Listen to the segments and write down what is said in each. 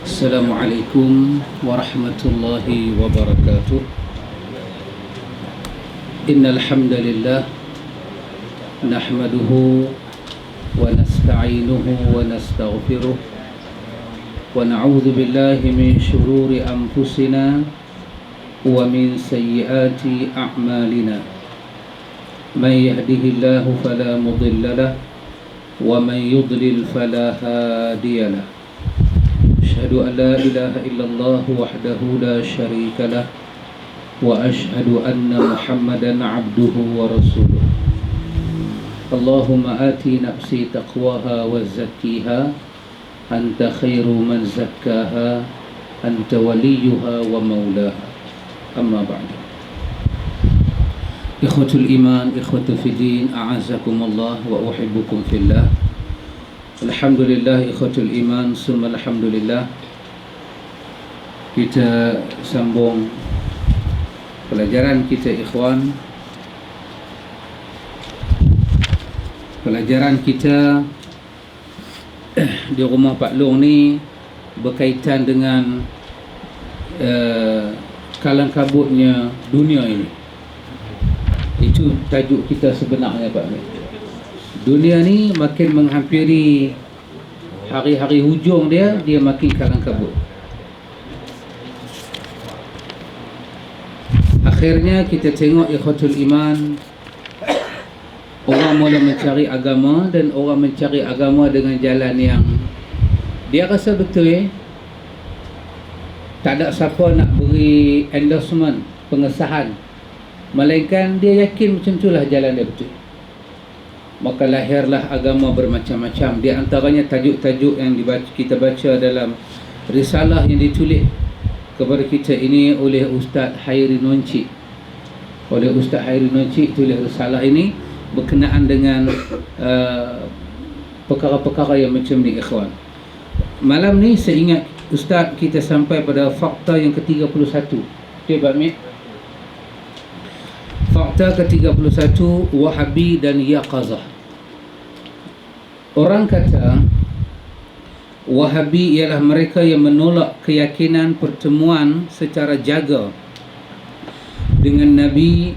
Assalamualaikum warahmatullahi wabarakatuh. Innal hamdalillah nahmaduhu wa nasta'inuhu wa nastaghfiruh wa na'udzu billahi min shururi anfusina wa min sayyiati a'malina. Man yahdihillahu fala mudilla lahu wa man yudlil fala hadiya lahu. أشهد أن لا إله إلا الله وحده لا شريك له وأشهد أن محمدا عبده ورسوله. اللهم آت نفسي تقواها وزكيها أنت خير من زكاها أنت وليها ومولاها. أما بعد. إخوة الإيمان إخوة في الدين أعزكم الله وأحبكم في الله. Alhamdulillah ikhwatul iman, summa alhamdulillah. Kita sambung pelajaran kita ikhwan. Pelajaran kita di rumah Pak Long ni berkaitan dengan kalang kabutnya dunia ini. Itu tajuk kita sebenarnya Pak Long. Dunia ni makin menghampiri hari-hari hujung dia makin kalang kabut. Akhirnya kita tengok ikhwatul iman, orang mula mencari agama, dan orang mencari agama dengan jalan yang dia rasa betul. Tak ada siapa nak beri endorsement, pengesahan, melainkan dia yakin macam itulah jalan dia betul. Maka lahirlah agama bermacam-macam. Di antaranya tajuk-tajuk yang kita baca dalam risalah yang ditulis kepada kita ini oleh Ustaz Hairi Nonci. Oleh Ustaz Hairi Nonci tulis risalah ini berkenaan dengan perkara-perkara yang macam ni ikhwan. Malam ni saya ingat Ustaz kita sampai pada fakta yang ke-31. Okay Pak Mit? Fakta ke-31, Wahabi dan Yaqazah. Orang kata Wahabi ialah mereka yang menolak keyakinan pertemuan secara jaga dengan Nabi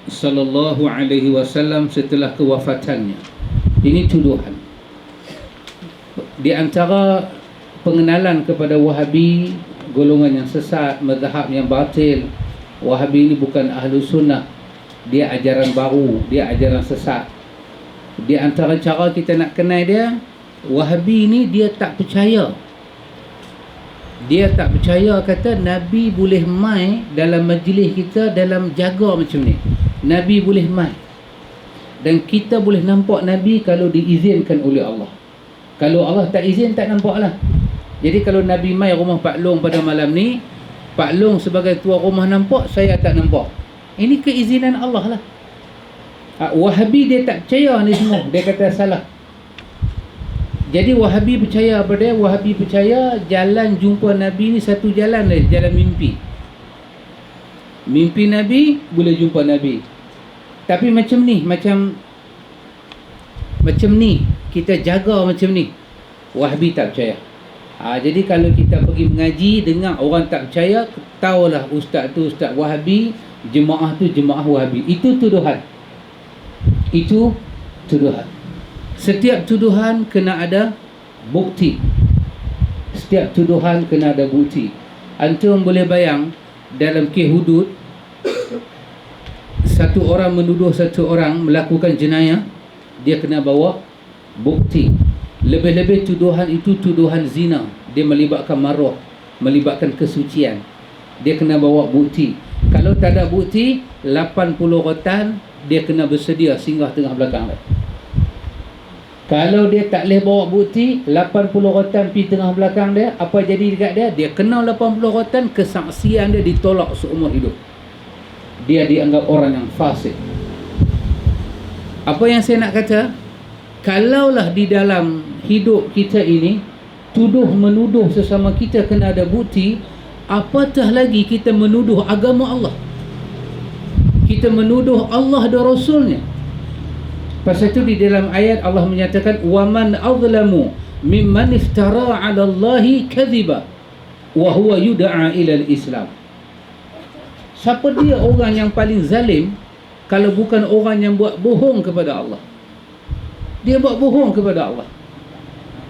sallallahu alaihi wasallam setelah kewafatannya. Ini tuduhan. Di antara pengenalan kepada Wahabi, golongan yang sesat, mazhab yang batil, Wahabi ini bukan ahlu sunnah. Dia ajaran baru, dia ajaran sesat. Di antara cara kita nak kenal dia, Wahabi ni dia tak percaya. Dia tak percaya kata Nabi boleh mai dalam majlis kita dalam jaga macam ni. Nabi boleh mai. Dan kita boleh nampak Nabi kalau diizinkan oleh Allah. Kalau Allah tak izin, tak nampak lah. Jadi kalau Nabi mai rumah Pak Long pada malam ni, Pak Long sebagai tuan rumah nampak, saya tak nampak. Ini keizinan Allah lah. Wahabi dia tak percaya ni semua. Dia kata salah. Jadi Wahabi percaya apa dia? Wahabi percaya jalan jumpa Nabi ni satu jalan lah, jalan mimpi. Mimpi Nabi, boleh jumpa Nabi. Tapi macam ni, macam ni, kita jaga macam ni. Wahabi tak percaya. Jadi kalau kita pergi mengaji, dengar orang tak percaya, tahulah ustaz tu ustaz Wahabi, jemaah tu jemaah Wahabi. Itu tuduhan. Itu tuduhan. Setiap tuduhan kena ada bukti. Setiap tuduhan kena ada bukti. Antum boleh bayang dalam kes hudud, satu orang menuduh satu orang melakukan jenayah, dia kena bawa bukti. Lebih-lebih tuduhan itu tuduhan zina, dia melibatkan maruah, melibatkan kesucian, dia kena bawa bukti. Kalau tak ada bukti, 80 rotan dia kena bersedia singgah tengah belakang dia. Kalau dia tak boleh bawa bukti, 80 rotan pergi tengah belakang dia, apa jadi dekat dia? Dia kena 80 rotan, kesaksian dia ditolak seumur hidup. Dia dianggap orang yang fasik. Apa yang saya nak kata, kalaulah di dalam hidup kita ini tuduh-menuduh sesama kita kena ada bukti, apatah lagi kita menuduh agama Allah, kita menuduh Allah dan Rasulnya. Pasal itu di dalam ayat Allah menyatakan waman azlamu mimman iftara 'ala Allahi kadhiba. wa huwa yud'a ila al-Islam. Siapa dia orang yang paling zalim kalau bukan orang yang buat bohong kepada Allah? Dia buat bohong kepada Allah.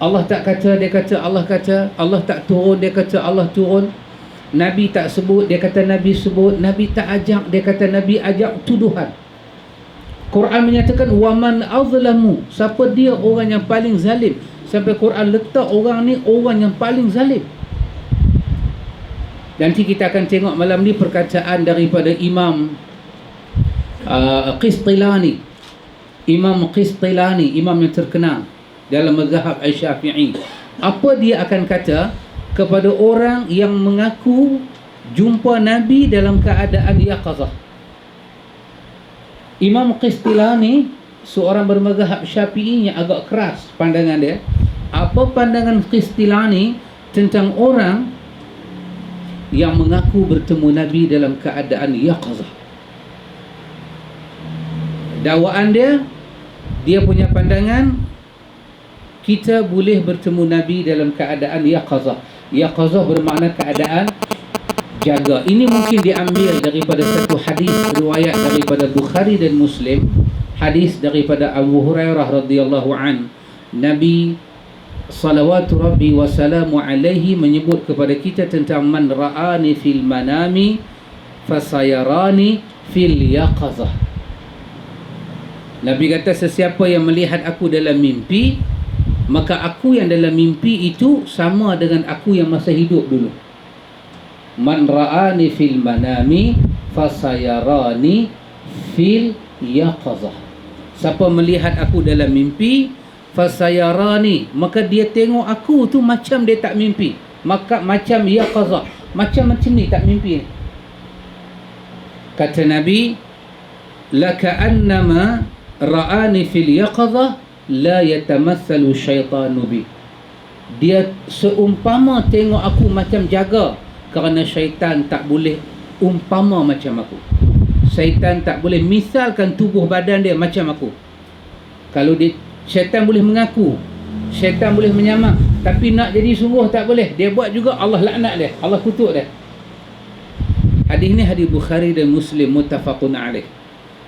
Allah tak kata, dia kata Allah kata. Allah tak turun, dia kata Allah turun. Nabi tak sebut, dia kata Nabi sebut. Nabi tak ajak, dia kata Nabi ajak. Tuduhan. Quran menyatakan waman azlamu, siapa dia orang yang paling zalim, sampai Quran letak orang ni orang yang paling zalim. Nanti kita akan tengok malam ni perkataan daripada Imam Qistilani. Imam Qistilani, imam yang terkenal dalam mazhab Asy-Syafi'i. Apa dia akan kata kepada orang yang mengaku jumpa Nabi dalam keadaan yaqazah? Imam Qistilani seorang bermazhab Syafi'i yang agak keras pandangan dia. Apa pandangan Qistilani tentang orang yang mengaku bertemu Nabi dalam keadaan yaqazah? Dakwaan dia punya pandangan, kita boleh bertemu Nabi dalam keadaan yaqazah. Yaqazah bermakna keadaan jaga. Ini mungkin diambil daripada satu hadis riwayat daripada Bukhari dan Muslim, hadis daripada Abu Hurairah radhiyallahu an. Nabi salawatu rabbi wa salamu alaihi menyebut kepada kita tentang man ra'ani fil manami fasayarani fil yaqazah. Nabi kata sesiapa yang melihat aku dalam mimpi, maka aku yang dalam mimpi itu sama dengan aku yang masa hidup dulu. Man ra'ani fil manami fasayarani fil yaqazah. Siapa melihat aku dalam mimpi, fasayarani, maka dia tengok aku tu macam dia tak mimpi. Maka macam yaqazah, macam ni tak mimpi. Kata Nabi, laka'annama ra'ani fil yaqazah la yatamathalu syaitanu bi. Dia seumpama tengok aku macam jaga, kerana syaitan tak boleh umpama macam aku. Syaitan tak boleh misalkan tubuh badan dia macam aku. Kalau dia, syaitan boleh mengaku, syaitan boleh menyamak, tapi nak jadi sungguh tak boleh. Dia buat juga, Allah laknat dia, Allah kutuk dia. Hadis ni hadis Bukhari dan Muslim muttafaqun alaih.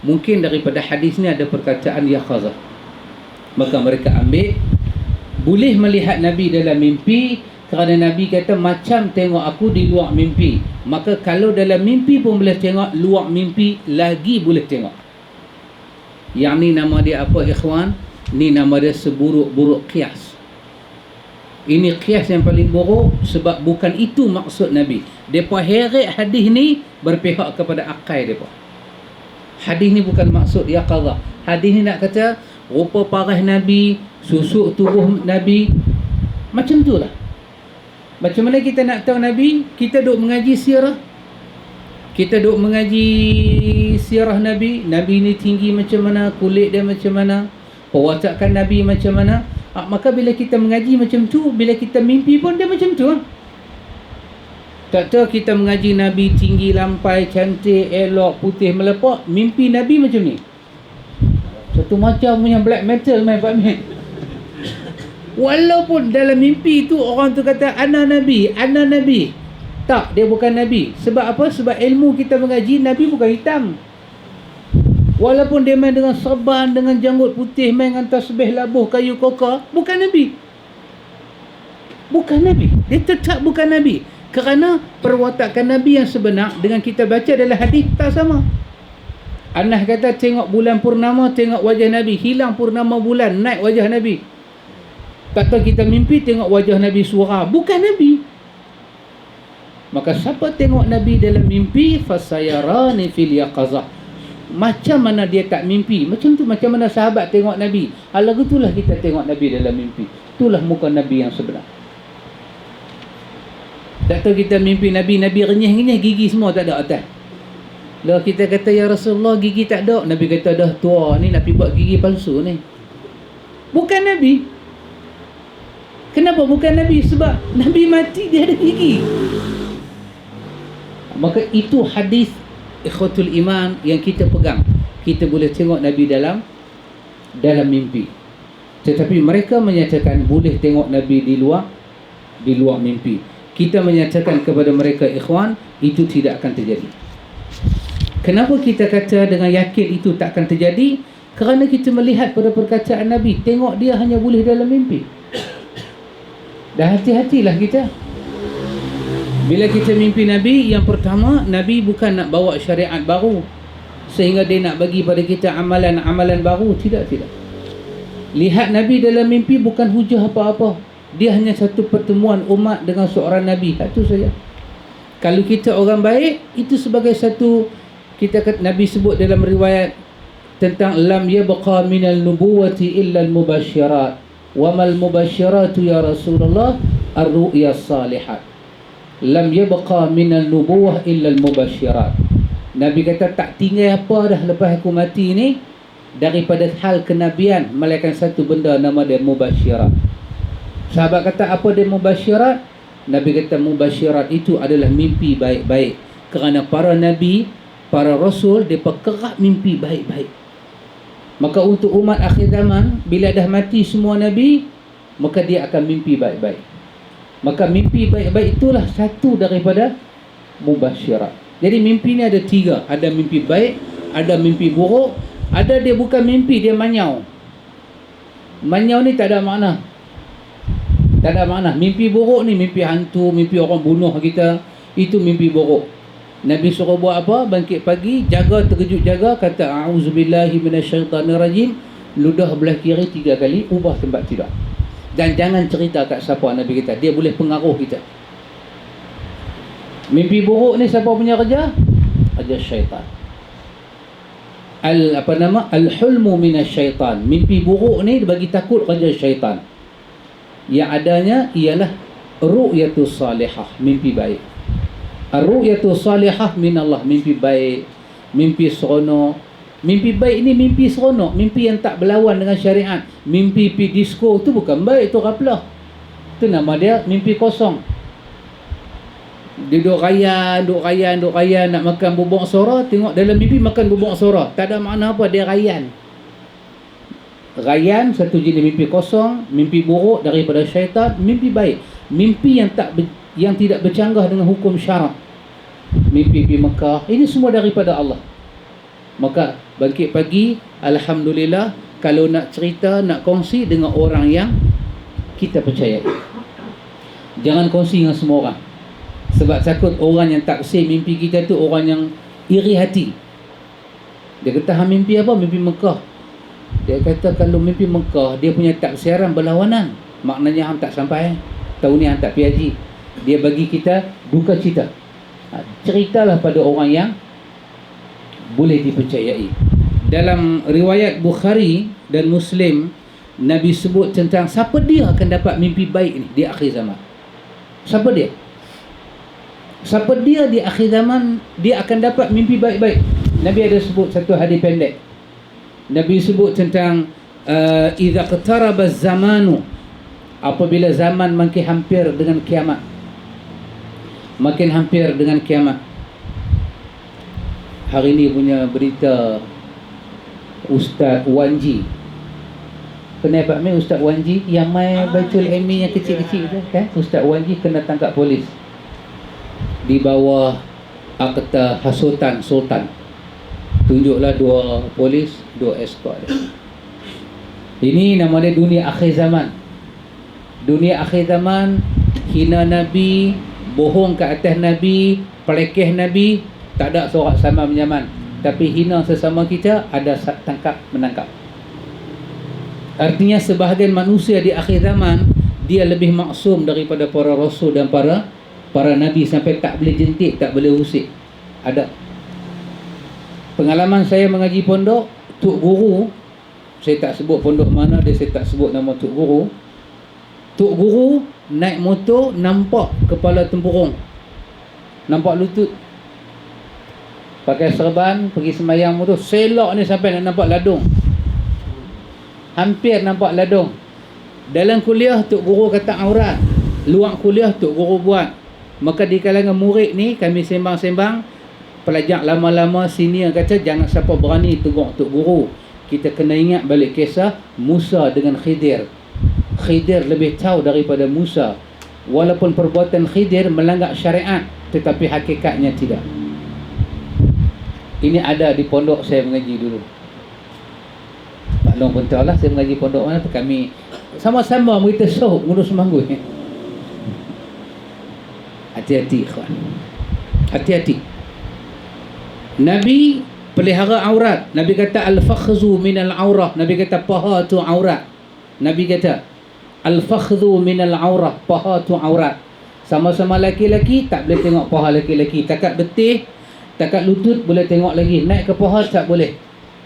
Mungkin daripada hadis ni ada perkataan yaqazah, maka mereka ambil boleh melihat Nabi dalam mimpi, kerana Nabi kata macam tengok aku di luar mimpi. Maka kalau dalam mimpi pun boleh tengok, luar mimpi lagi boleh tengok. Yang ni nama dia apa ikhwan? Ni nama dia seburuk-buruk qiyas. Ini qiyas yang paling buruk, sebab bukan itu maksud Nabi. Depa heret hadis ni berpihak kepada akal depa. Hadis ni bukan maksud yaqazah. Hadis ni nak kata rupa parah Nabi, susuk tubuh Nabi, macam tu lah. Macam mana kita nak tahu Nabi? Kita duk mengaji sirah, kita duk mengaji sirah Nabi. Nabi ni tinggi macam mana, kulit dia macam mana, perwatakan Nabi macam mana. Maka bila kita mengaji macam tu, bila kita mimpi pun dia macam tu. Tak tahu kita mengaji Nabi tinggi, lampai, cantik, elok, putih, melepak, mimpi Nabi macam ni. Satu macam punya black metal main Pak Min. Walaupun dalam mimpi tu orang tu kata ana Nabi, ana Nabi. Tak, dia bukan Nabi. Sebab apa? Sebab ilmu kita mengaji, Nabi bukan hitam. Walaupun dia main dengan serban, dengan janggut putih, main dengan tasbih labuh kayu koka, bukan Nabi. Bukan Nabi. Dia tetap bukan Nabi. Kerana perwatakan Nabi yang sebenar dengan kita baca dalam hadis tak sama. Anas kata tengok bulan purnama, tengok wajah Nabi, hilang purnama bulan, naik wajah Nabi. Kata kita mimpi tengok wajah Nabi suara, bukan Nabi. Maka siapa tengok Nabi dalam mimpi, fasayarani fil yaqazah, macam mana dia tak mimpi, macam tu. Macam mana sahabat tengok Nabi, lagu itulah kita tengok Nabi dalam mimpi. Itulah muka Nabi yang sebenar. Tak tahu kita mimpi Nabi renyih-renyih, gigi semua tak ada atas. Lalu kita kata, ya Rasulullah gigi tak ada. Nabi kata, dah tua ni nak pergi buat gigi palsu ni. Bukan Nabi. Kenapa bukan Nabi? Sebab Nabi mati dia ada gigi. Maka itu hadis ikhwatul iman yang kita pegang. Kita boleh tengok Nabi dalam mimpi. Tetapi mereka menyatakan boleh tengok Nabi di luar mimpi. kita menyatakan kepada mereka, ikhwan, itu tidak akan terjadi. Kenapa kita kata dengan yakin itu tak akan terjadi? Kerana kita melihat pada perkataan Nabi, tengok dia hanya boleh dalam mimpi. Dah hati-hatilah kita. Bila kita mimpi Nabi, yang pertama, Nabi bukan nak bawa syariat baru sehingga dia nak bagi pada kita amalan-amalan baru. Tidak. Lihat Nabi dalam mimpi bukan hujah apa-apa. Dia hanya satu pertemuan umat dengan seorang Nabi. Itu saja. Kalau kita orang baik, itu sebagai satu, Nabi sebut dalam riwayat tentang lam yabqa minal nubuwati illa al-mubasyirat. Wa mal mubasyiratu ya Rasulullah ar-ru'ya salihat. Lam yabqa minal nubuwah illa al-mubasyirat. Nabi kata tak tinggal apa dah lepas aku mati ni daripada hal kenabian, melainkan satu benda nama dia mubasyirat. Sahabat kata, apa dia mubasyirat? Nabi kata mubasyirat itu adalah mimpi baik-baik. Kerana para nabi, para rasul, mereka kerap mimpi baik-baik. Maka untuk umat akhir zaman, bila dah mati semua nabi, maka dia akan mimpi baik-baik. Maka mimpi baik-baik itulah satu daripada mubasyirat. Jadi mimpi ni ada 3. Ada mimpi baik, ada mimpi buruk, ada dia bukan mimpi, dia manyau. Manyau ni tak ada makna. Tak ada makna. Mimpi buruk ni mimpi hantu, mimpi orang bunuh kita, itu mimpi buruk. Nabi suruh buat apa? Bangkit pagi, jaga, terkejut jaga, kata a'udzubillahi minasyaitanirrajim, ludah belah kiri 3 kali, ubah tempat tidur. Dan jangan cerita kat siapa, Nabi kata, dia boleh pengaruh kita. Mimpi buruk ni siapa punya kerja? Kerja syaitan. Al-hulmu minasyaitan. Mimpi buruk ni bagi takut kerja syaitan. Yang adanya ialah ru'yatus salihah, mimpi baik. Ar-ru'yatus salihah minallah, mimpi baik, mimpi seronok. Mimpi baik ni mimpi seronok, mimpi yang tak berlawan dengan syariat. Mimpi pi disco tu bukan baik, tu raplah. Tu nama dia mimpi kosong. Dia duk rayan nak makan bubuk sora, tengok dalam mimpi makan bubuk sora. Tak ada makna apa, dia rayan. Rayan satu jenis mimpi kosong, mimpi buruk daripada syaitan, mimpi baik, mimpi yang tidak bercanggah dengan hukum syarak. Mimpi pi Mekah, ini semua daripada Allah. Maka bangkit pagi, alhamdulillah, kalau nak cerita, nak kongsi dengan orang yang kita percaya. Jangan kongsi dengan semua orang. Sebab takut orang yang taksir mimpi kita tu orang yang iri hati. Dia kata, hang mimpi apa? Mimpi Mekah. Dia kata kalau mimpi Mekah, dia punya taksiran berlawanan. Maknanya hang tak sampai. Tahun ni hang tak pergi haji. Dia bagi kita duka cita. Ceritalah pada orang yang boleh dipercayai. Dalam riwayat Bukhari dan Muslim, Nabi sebut tentang siapa dia akan dapat mimpi baik ni di akhir zaman. Siapa dia? Siapa dia di akhir zaman, dia akan dapat mimpi baik-baik. Nabi ada sebut satu hadis pendek. Nabi sebut tentang idza qataraba zamanu, apabila zaman makin hampir dengan kiamat. Makin hampir dengan kiamat. Hari ni punya berita Ustaz Wanji. Kenapa Pak Ustaz Wanji yang main Baitul Ilmi yang kecil-kecil tu kan? Ustaz Wanji kena tangkap polis di bawah akta hasutan sultan. Tunjuklah 2 polis, 2 escort. Ini nama dia dunia akhir zaman. Dunia akhir zaman, hina Nabi, bohong ke atas Nabi, pelekeh Nabi, tak ada sorak sama menyaman. Tapi hina sesama kita, ada tangkap menangkap. Artinya sebahagian manusia di akhir zaman, dia lebih maksum daripada para rasul dan para nabi, sampai tak boleh jentik, tak boleh usik. Ada pengalaman saya mengaji pondok, Tok Guru, saya tak sebut pondok mana dia, saya tak sebut nama Tok Guru. Tok Guru naik motor, nampak kepala tempurung, nampak lutut, pakai serban, pergi sembahyang motor, selok ni sampai nak nampak ladung, hampir nampak ladung. Dalam kuliah Tok Guru kata aurat, luar kuliah Tok Guru buat. Maka di kalangan murid ni kami sembang-sembang, pelajar lama-lama senior kata jangan siapa berani tegur Tok Guru. Kita kena ingat balik kisah Musa dengan Khidir. Khidir lebih tahu daripada Musa. walaupun perbuatan Khidir melanggar syariat, tetapi hakikatnya tidak. Ini ada di pondok saya mengaji dulu. Pak Long pun tahu lah saya mengaji pondok mana tu. Kami sama-sama kita syok ngurus manggut. Hati-hati ikhwan. Hati-hati. Nabi pelihara aurat. Nabi kata al-fakhzu minal aurah. Nabi kata paha tu aurat. Nabi kata al-fakhzu minal aurah, paha tu aurat. Sama-sama laki-laki tak boleh tengok paha laki-laki. Takat betih, takat lutut boleh tengok lagi. Naik ke paha tak boleh.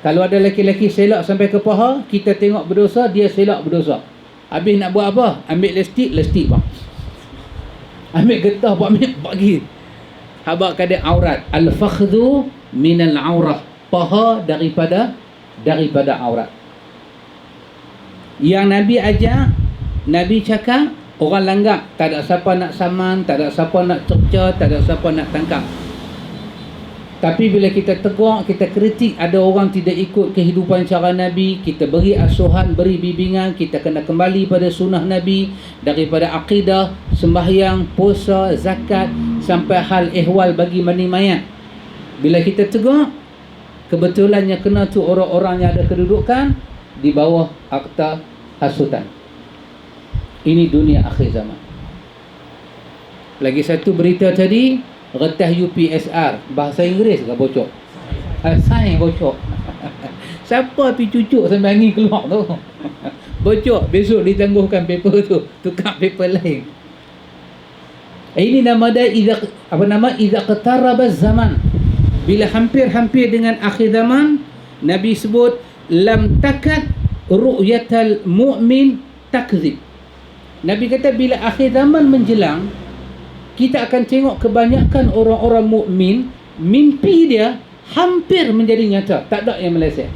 Kalau ada laki-laki selak sampai ke paha, kita tengok berdosa, dia selak berdosa. Habis nak buat apa? Ambil lestik bang. Ambil getah buat ambil bagi. Habaq kada aurat. Al-fakhdhu minal aurah. Paha daripada aurat. Yang Nabi ajar, Nabi cakap, orang langgap, tak ada siapa nak saman, tak ada siapa nak cerca, tak ada siapa nak tangkap. Tapi bila kita tegur, kita kritik, ada orang tidak ikut kehidupan cara Nabi, kita beri asuhan, beri bimbingan, kita kena kembali pada sunnah Nabi, daripada akidah, sembahyang, puasa, zakat, sampai hal ehwal bagi mani mayat. Bila kita tegur, kebetulannya kena tu orang-orang yang ada kedudukan di bawah akta hasutan. Ini dunia akhir zaman. Lagi satu berita tadi, retah UPSR, bahasa Inggeris ke bocor? Sains bocor. Siapa pergi cucuk sampai angin keluar tu? Bocor, besok ditangguhkan paper tu, tukar paper lain. Ini nama dia idza qataraba zaman. Bila hampir-hampir dengan akhir zaman, Nabi sebut lam takad ru'yatal mu'min takzib. Nabi kata bila akhir zaman menjelang, kita akan tengok kebanyakan orang-orang mukmin, mimpi dia hampir menjadi nyata, tak ada yang meleset.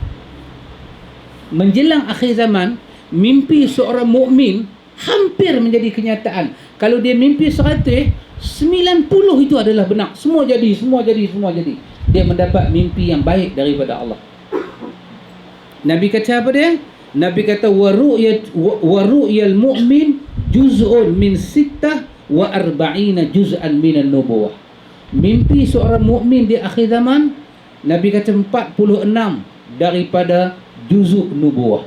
Menjelang akhir zaman, mimpi seorang mukmin hampir menjadi kenyataan. Kalau dia mimpi 100, 90 itu adalah benar. Semua jadi. Dia mendapat mimpi yang baik daripada Allah. Nabi kata apa dia? Nabi kata wa ru'yal mu'min juz'un min sittah wa arba'ina juz'an minan nubuwah. Mimpi seorang mukmin di akhir zaman, Nabi kata 46 daripada juzuk nubuwah.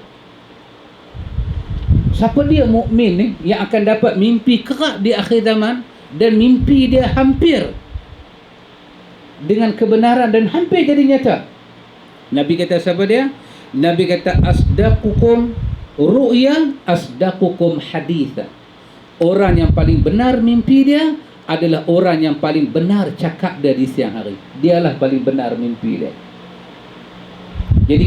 Siapa dia mukmin ni yang akan dapat mimpi kerap di akhir zaman, dan mimpi dia hampir dengan kebenaran dan hampir jadi nyata? Nabi kata siapa dia? Nabi kata asdaqukum ru'ya asdaqukum haditha. Orang yang paling benar mimpi dia adalah orang yang paling benar cakap dia di siang hari. Dialah paling benar mimpi dia. Jadi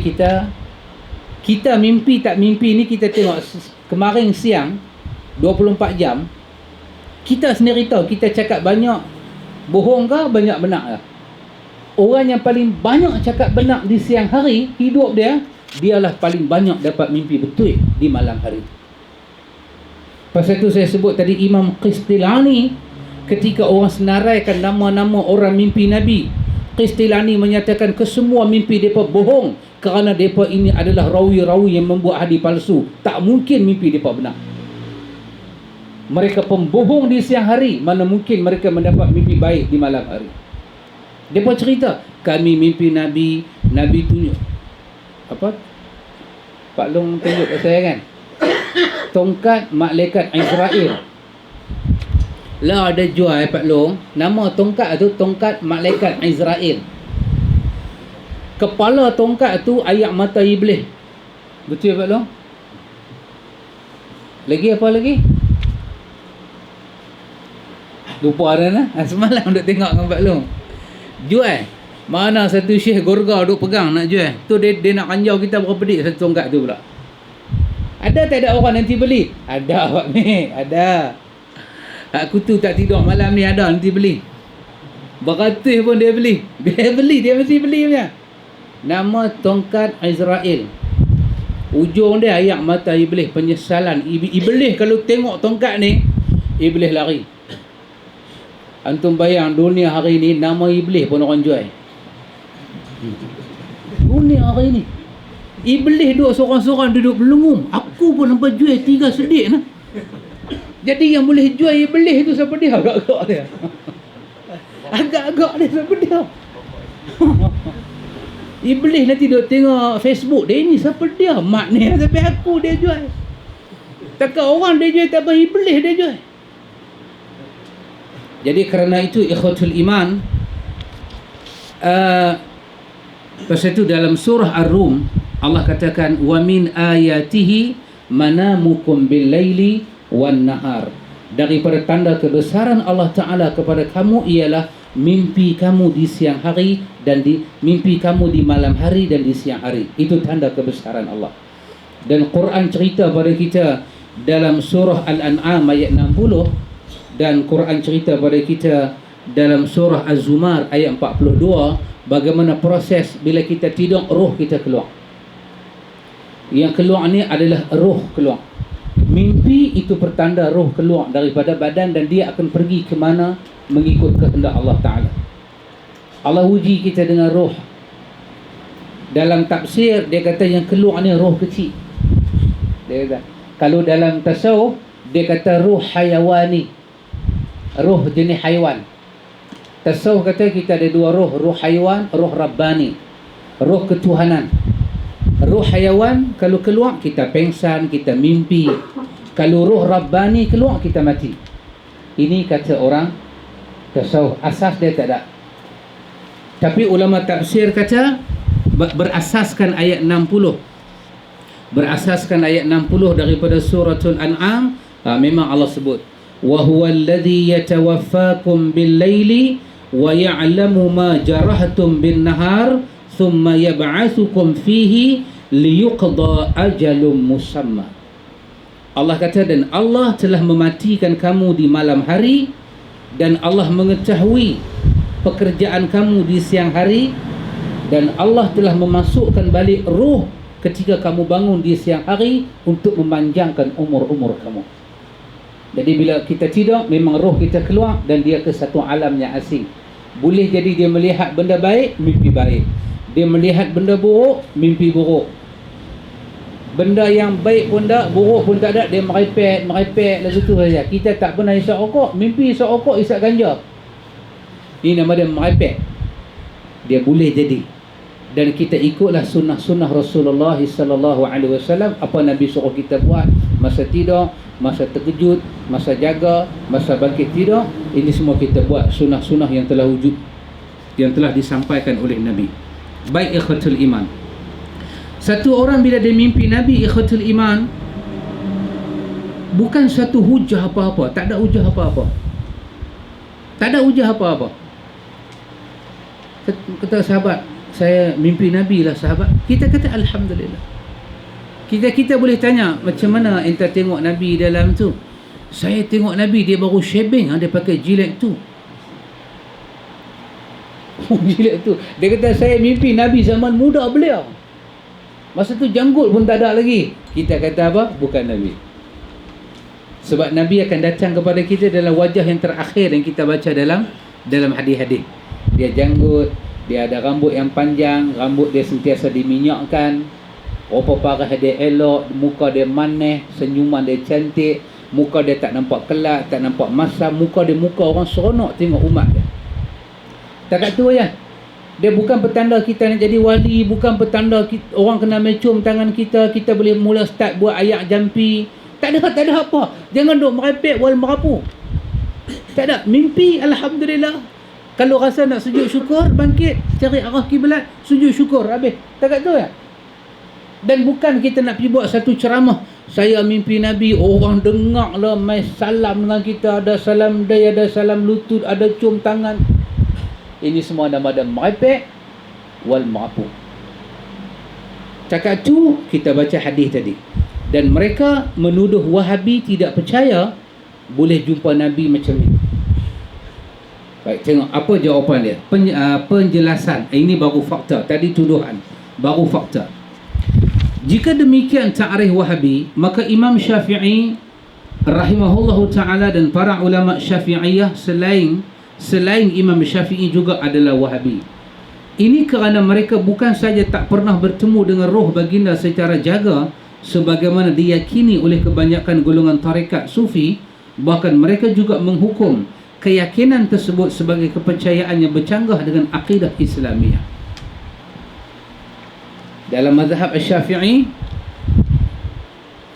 kita mimpi tak mimpi ni kita tengok. Kemarin siang 24 jam kita sendiri tahu kita cakap banyak bohong ke banyak benar ke. Orang yang paling banyak cakap benar di siang hari hidup dia, dialah paling banyak dapat mimpi betul di malam hari. Pasal itu saya sebut tadi Imam Qistilani, ketika orang senaraikan nama-nama orang mimpi Nabi, Qistilani menyatakan kesemua mimpi mereka bohong, kerana mereka ini adalah rawi-rawi yang membuat hadis palsu. Tak mungkin mimpi mereka benar. Mereka pembohong di siang hari, mana mungkin mereka mendapat mimpi baik di malam hari. Mereka cerita, kami mimpi Nabi tunjuk apa? Pak Long tunjuk ke saya kan, tongkat malaikat Israel. Lah ada jual Pak Long, nama tongkat tu tongkat malaikat Israel. Kepala tongkat tu ayak mata iblis. Betul Pak Long? Lagi apa lagi? Lupa dah lah. Semalam duk tengok dengan Pak Long. Jual. Mana satu syekh gorga duk pegang nak jual. Tu dia nak kanjau kita berapa pedik satu tongkat tu pula. Ada tak ada orang nanti beli? Ada Pak ni, ada. Aku tu tak tidur malam ni, ada nanti beli. Beratus pun dia beli. Dia beli, dia mesti beli punya. Nama tongkat Israel. Ujung dia ayak mata iblis, penyesalan. Iblis kalau tengok tongkat ni, iblis lari. Antum bayang dunia hari ni, nama iblis pun orang jual. Dunia hari ni Iblis duduk seorang-seorang duduk belengum. Aku pun nampak jual 3 sedik nah. Jadi yang boleh jual Iblis tu siapa dia? Agak-agak dia. Agak-agak dia siapa dia? Iblis nanti duk tengok Facebook dia, ni siapa dia? Maknanya sampai aku dia jual. Takkan orang dia jual, tak apa Iblis dia jual. Jadi kerana itu ikhwatul iman, pasal itu dalam surah Ar-Rum Allah katakan wa min ayatihi manamukum bil laili wan nahar. Daripada tanda kebesaran Allah Ta'ala kepada kamu ialah mimpi kamu di siang hari dan mimpi kamu di malam hari dan di siang hari. Itu tanda kebesaran Allah. Dan Quran cerita pada kita dalam surah Al-An'am ayat 60, dan Quran cerita pada kita dalam surah Az-Zumar ayat 42 bagaimana proses bila kita tidur roh kita keluar. Yang keluar ni adalah roh keluar. Mimpi itu pertanda roh keluar daripada badan dan dia akan pergi ke mana mengikut kehendak Allah Ta'ala. Allah uji kita dengan roh. Dalam tafsir dia kata yang keluar ni roh kecil. Dia kata, kalau dalam tasawuf dia kata roh hayawani, roh jenis haiwan. Tasawuf kata kita ada dua roh, roh haiwan, roh rabbani, roh ketuhanan. Roh haiwan kalau keluar kita pengsan, kita mimpi. Kalau roh rabbani keluar kita mati. Ini kata orang tasawuf, asas dia tak ada. Tapi ulama tafsir kata berasaskan ayat 60. Berasaskan ayat 60 daripada suratul An'am, memang Allah sebut wa huwal ladzi yatawaffakum bil laili wa ya'lamu ma jarahtum bin nahar thumma yab'atsukum fihi liyuqda ajalum musamma. Allah kata, dan Allah telah mematikan kamu di malam hari dan Allah mengetahui pekerjaan kamu di siang hari, dan Allah telah memasukkan balik roh ketika kamu bangun di siang hari untuk memanjangkan umur-umur kamu. Jadi bila kita tidur memang roh kita keluar dan dia ke satu alam yang asing. Boleh jadi dia melihat benda baik, mimpi baik. Dia melihat benda buruk, mimpi buruk. Benda yang baik pun tak, buruk pun tak ada, dia merepek lagu tu saja. Kita tak pernah isap rokok, mimpi isap rokok, isap ganja. Ini nama dia merepek. Dia boleh jadi. Dan kita ikutlah sunnah-sunnah Rasulullah sallallahu alaihi wasallam, apa Nabi suruh kita buat masa tidur, masa terkejut, masa jaga, masa bangkit tidur. Ini semua kita buat sunnah-sunnah yang telah wujud, yang telah disampaikan oleh Nabi. Baik ikhwatul iman, satu orang bila dia mimpi Nabi, ikhwatul iman, bukan satu hujah apa-apa, tak ada hujah apa-apa. Tak ada hujah apa-apa. Kata sahabat, saya mimpi Nabi lah sahabat. Kita kata alhamdulillah. Kita boleh tanya, macam mana enta tengok Nabi dalam tu? Saya tengok Nabi dia baru shaving, dia pakai jilet tu. Jilet tu. Dia kata saya mimpi Nabi zaman muda beliau. Masa tu janggut pun tak ada lagi. Kita kata apa? Bukan Nabi. Sebab Nabi akan datang kepada kita dalam wajah yang terakhir yang kita baca dalam hadis-hadis. Dia janggut, dia ada rambut yang panjang, rambut dia sentiasa diminyakkan, rupa parah dia elok, muka dia manis, senyuman dia cantik, muka dia tak nampak kelak, tak nampak masam, muka dia muka orang seronok tengok umat dia. Takat tu ya. Dia bukan petanda kita nak jadi wali, bukan petanda orang kena mencium tangan kita, kita boleh mula start buat ayat jampi. Tak ada apa. Jangan duk merepek wal merapu. Tak ada. Mimpi alhamdulillah. Kalau rasa nak sujud syukur, bangkit, cari arah kiblat, sujud syukur, habis. Takat tu ya. Dan bukan kita nak pergi buat satu ceramah, saya mimpi Nabi, orang dengar lah, mai salam dengan kita, ada salam day, ada salam lutut, ada cium tangan. Ini semua nama-nama merepek wal merapu. Cakap tu kita baca hadis tadi. Dan mereka menuduh Wahabi tidak percaya boleh jumpa Nabi macam ni. Baik, tengok apa jawapan dia. Penjelasan. Ini baru fakta. Tadi tuduhan, baru fakta. Jika demikian ta'rif Wahabi, maka Imam Syafi'i rahimahullahu ta'ala dan para ulama Syafi'iyah selain Imam Syafi'i juga adalah Wahabi. Ini kerana mereka bukan saja tak pernah bertemu dengan roh baginda secara jaga sebagaimana diyakini oleh kebanyakan golongan tarekat sufi, Bahkan mereka juga menghukum keyakinan tersebut sebagai kepercayaan yang bercanggah dengan akidah Islamiah. Dalam mazhab Asy-Syafi'i,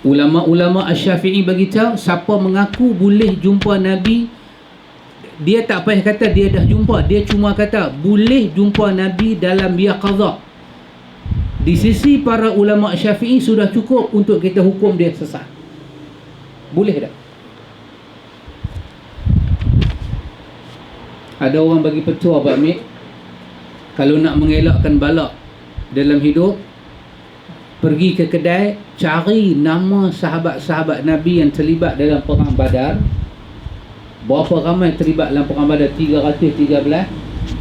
ulama-ulama Asy-Syafi'i beritahu siapa mengaku boleh jumpa Nabi, dia tak payah kata dia dah jumpa, dia cuma kata boleh jumpa Nabi dalam yaqazah. Di sisi para ulama Syafi'i sudah cukup untuk kita hukum dia sesat. Boleh tak? Ada orang bagi petua Pak Amir, kalau nak mengelakkan balak dalam hidup, pergi ke kedai, cari nama sahabat-sahabat Nabi yang terlibat dalam perang Badar. Berapa ramai terlibat dalam perang Badar? 313.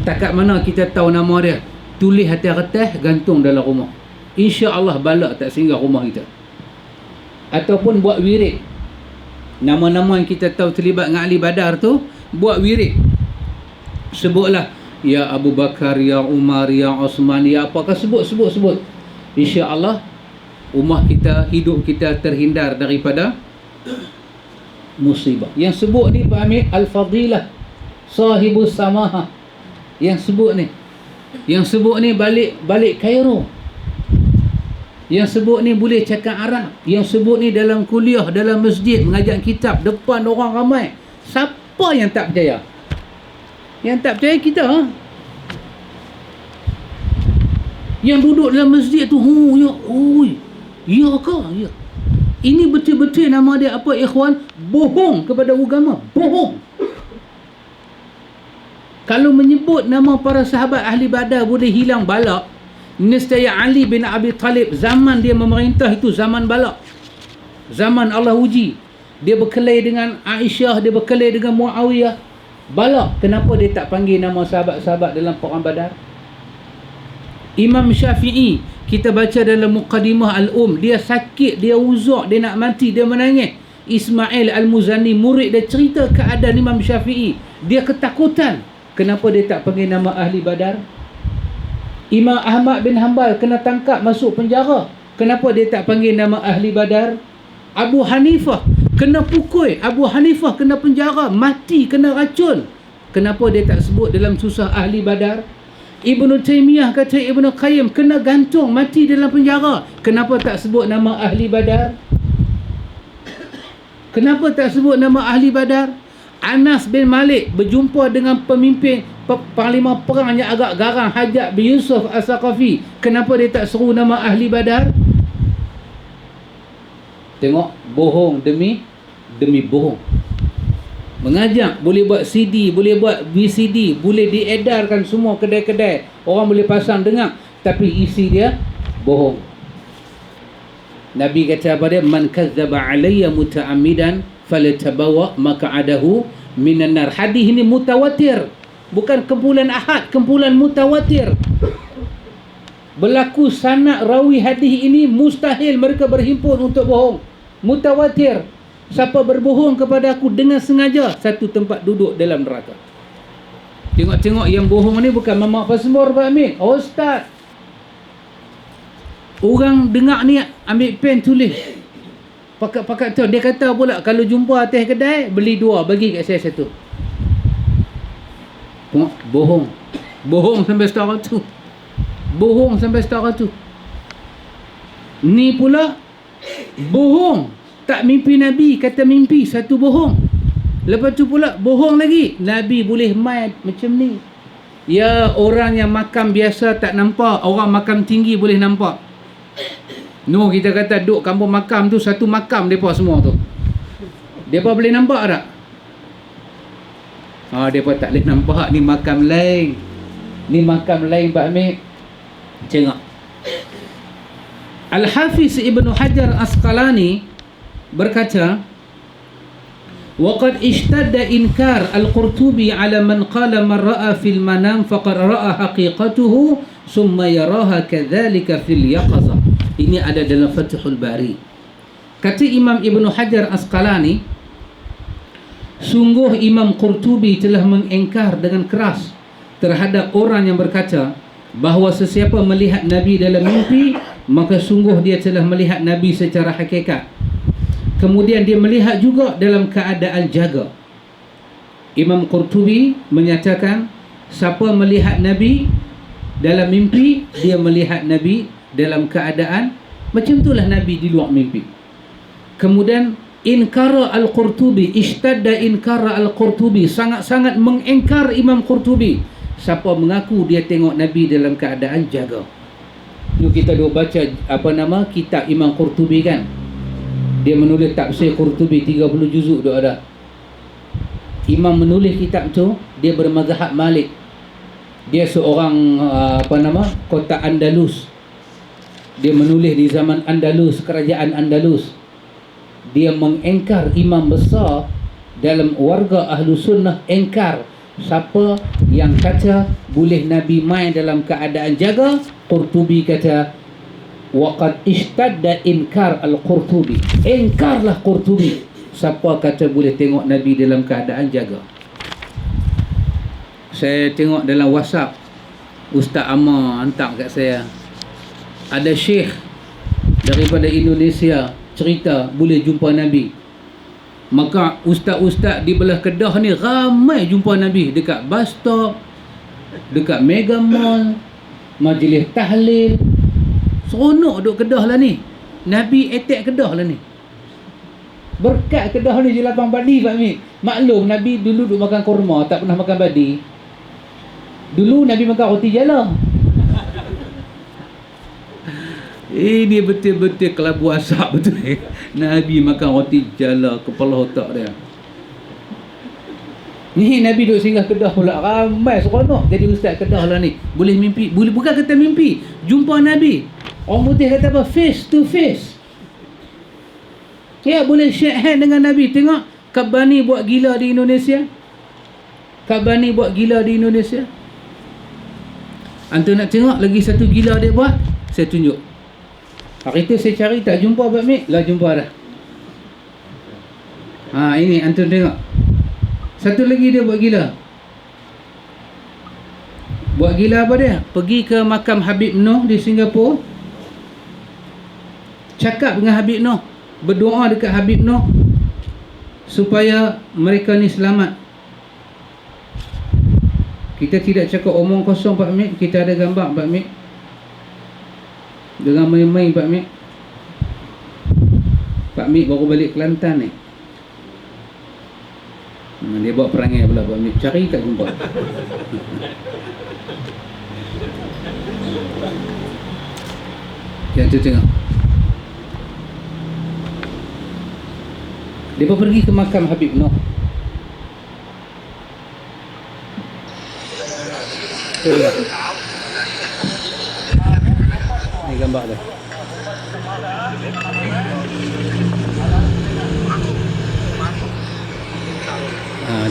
Takat mana kita tahu nama dia? Tulis atas kertas, gantung dalam rumah. InsyaAllah balak tak singgah rumah kita. Ataupun buat wirid. Nama-nama yang kita tahu terlibat dengan ahli Badar tu, buat wirid. Sebutlah, ya Abu Bakar, ya Umar, ya Osman, ya apakah, sebut. InsyaAllah ummah kita, hidup kita terhindar daripada musibah. Yang sebut ni Pak Amir, Al-Fadilah Sahibus Samaha. Yang sebut ni balik Cairo. Yang sebut ni boleh cakap Arab. Yang sebut ni dalam kuliah, dalam masjid, mengajar kitab depan orang ramai. Siapa yang tak percaya? Yang tak percaya kita, yang duduk dalam masjid tu, ya ke? Ya. Ini betul-betul nama dia apa, ikhwan? Bohong kepada agama. Bohong. Kalau menyebut nama para sahabat ahli Badar boleh hilang balak, nescaya Ali bin Abi Talib, zaman dia memerintah itu zaman balak, zaman Allah uji. Dia berkelahi dengan Aisyah, dia berkelahi dengan Muawiyah. Balak. Kenapa dia tak panggil nama sahabat-sahabat dalam perang Badar? Imam Syafi'i, kita baca dalam Muqaddimah Al-Um, dia sakit, dia uzak, dia nak mati, dia menangis. Ismail Al-Muzani, murid dia, cerita keadaan Imam Syafi'i, dia ketakutan. Kenapa dia tak panggil nama ahli Badar? Imam Ahmad bin Hanbal kena tangkap, masuk penjara. Kenapa dia tak panggil nama ahli Badar? Abu Hanifah kena pukul, Abu Hanifah kena penjara, mati, kena racun. Kenapa dia tak sebut dalam susah ahli Badar? Ibnu Taimiyah kata Ibnu Qayyim kena gantung, mati dalam penjara. Kenapa tak sebut nama ahli Badar? Kenapa tak sebut nama ahli Badar? Anas bin Malik berjumpa dengan pemimpin panglima perang yang agak garang, Hajjaj bin Yusuf As-Saqafi. Kenapa dia tak seru nama ahli Badar? Tengok, bohong demi bohong. Mengajak, boleh buat CD, boleh buat VCD, boleh diedarkan semua kedai-kedai, orang boleh pasang dengar, tapi isi dia bohong. Nabi kata apa dia? Man kadzdzaba alayya muta'ammidan falatabawa maq'adahu minan nar. Hadis ini mutawatir, bukan kumpulan ahad, kumpulan mutawatir. Berlaku sanad rawi hadis ini mustahil mereka berhimpun untuk bohong. Mutawatir. Siapa berbohong kepada aku dengan sengaja, satu tempat duduk dalam neraka. Tengok-tengok yang bohong ni bukan mamak pasmur Pak Amir, ustaz. Orang dengar ni ambil pen tulis. Pakat tu dia kata pula kalau jumpa atas kedai beli 2, bagi kat saya 1. Tengok, bohong. Bohong sampai setara tu. Bohong sampai setara tu. Ni pula bohong, tak mimpi Nabi, kata mimpi, satu bohong. Lepas tu pula bohong lagi, Nabi boleh mai macam ni. Ya, orang yang makam biasa tak nampak, orang makam tinggi boleh nampak. No, kita kata duk kampung makam tu, satu makam mereka semua tu, mereka boleh nampak tak? Mereka tak boleh nampak. Ni makam lain, ni makam lain Pak Amir. Tengok, Al-Hafiz Ibnu Hajar Asqalani berkata, وَقَدْ اشْتَدَّ إِنْكَارَ الْقُرْطُبِي عَلَى مَنْ قَالَ مَنْ رَأَى فِي الْمَنَامِ فَقَدْ رَأَى حَقِيقَتُهُ ثُمَّ يَرَاهَا كَذَلِكَ فِي الْيَقَظَةِ. Ini ada dalam Fathul Bari. Kata Imam Ibnu Hajar Asqalani, sungguh Imam Qurtubi telah mengingkar dengan keras terhadap orang yang berkata bahawa sesiapa melihat Nabi dalam mimpi, maka sungguh dia telah melihat Nabi secara hakikat. Kemudian dia melihat juga dalam keadaan jaga. Imam Qurtubi menyatakan siapa melihat Nabi dalam mimpi, dia melihat Nabi dalam keadaan macam itulah Nabi di luar mimpi. Kemudian inkara Al-Qurtubi, ishtadda inkara Al-Qurtubi, sangat-sangat mengingkar Imam Qurtubi siapa mengaku dia tengok Nabi dalam keadaan jaga. Ni kita duk baca kitab Imam Qurtubi kan. Dia menulis tafsir Qurtubi 30 juzuk dah ada. Imam menulis kitab tu, dia bermazhab Malik. Dia seorang kota Andalus. Dia menulis di zaman Andalus, kerajaan Andalus. Dia mengingkar imam besar dalam warga Ahlu Sunnah, ingkar siapa yang kata boleh Nabi main dalam keadaan jaga. Qurtubi kata waqad ishtadda inkar al-Qurtubi, ingkarlah Qurtubi siapa kata boleh tengok Nabi dalam keadaan jaga. Saya tengok dalam WhatsApp Ustaz Amar hantar kat saya, ada syekh daripada Indonesia cerita boleh jumpa Nabi. Maka ustaz-ustaz di belah Kedah ni ramai jumpa Nabi dekat bus stop, dekat Mega Mall, majlis tahlil. Seronok duk Kedah lah ni. Nabi attack Kedah lah ni. Berkat Kedah ni je lapang padi Pak Mik. Maklum Nabi dulu duk makan kurma, tak pernah makan padi. Dulu Nabi makan roti jala. Dia betul-betul kelabu asap betul. Nabi makan roti jala, kepala otak dia. Ni Nabi duk singgah Kedah pula, ramai seronok jadi ustaz Kedah lah ni. Boleh mimpi, boleh bukan kata mimpi, jumpa Nabi. Orang putih kata apa? Face to face. Ya, boleh shake hand dengan Nabi. Tengok Kabani buat gila di Indonesia. Kabani buat gila di Indonesia. Antum nak tengok lagi satu gila dia buat, saya tunjuk. Hari tu saya cari tak jumpa Pak Mik, lah jumpa dah. Ini antum tengok. Satu lagi dia buat gila. Buat gila apa dia? Pergi ke makam Habib Noh di Singapura. Cakap dengan Habib Noh, berdoa dekat Habib Noh supaya mereka ni selamat. Kita tidak cakap omong kosong Pak Mik, kita ada gambar Pak Mik. Dengan main-main Pak Mik. Pak Mik baru balik Kelantan ni. Dia bawa perangai pula Pak Mik, cari tak jumpa. Yang tu tengok. Dia pergi ke makam Habib Noh. Tengok. Ini gambar dia.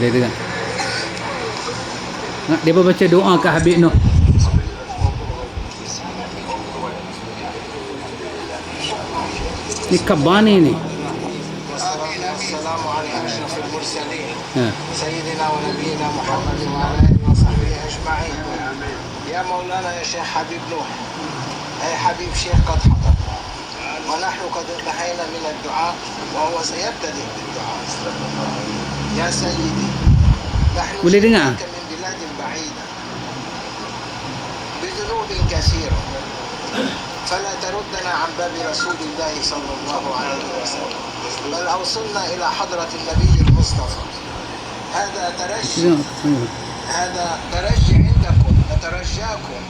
Dia tengok. Dia baca doa ke Habib Noh. Ni Kabani ni. سيدنا ونبينا محمد وعلى آله وصحبه أجمعين. يا مولانا يا شيخ حبيب نوح، أي حبيب شيخ قد حضر ونحن قد انتهينا من الدعاء وهو سيبتدئ بالدعاء. يا سيدي نحن جئناك من بلاد بعيدة بذنوب كثيرة فلا تردنا عن باب رسول الله صلى الله عليه وسلم، بل أوصلنا إلى حضرة النبي المصطفى. هذا ترجي عندكم، نترجاكم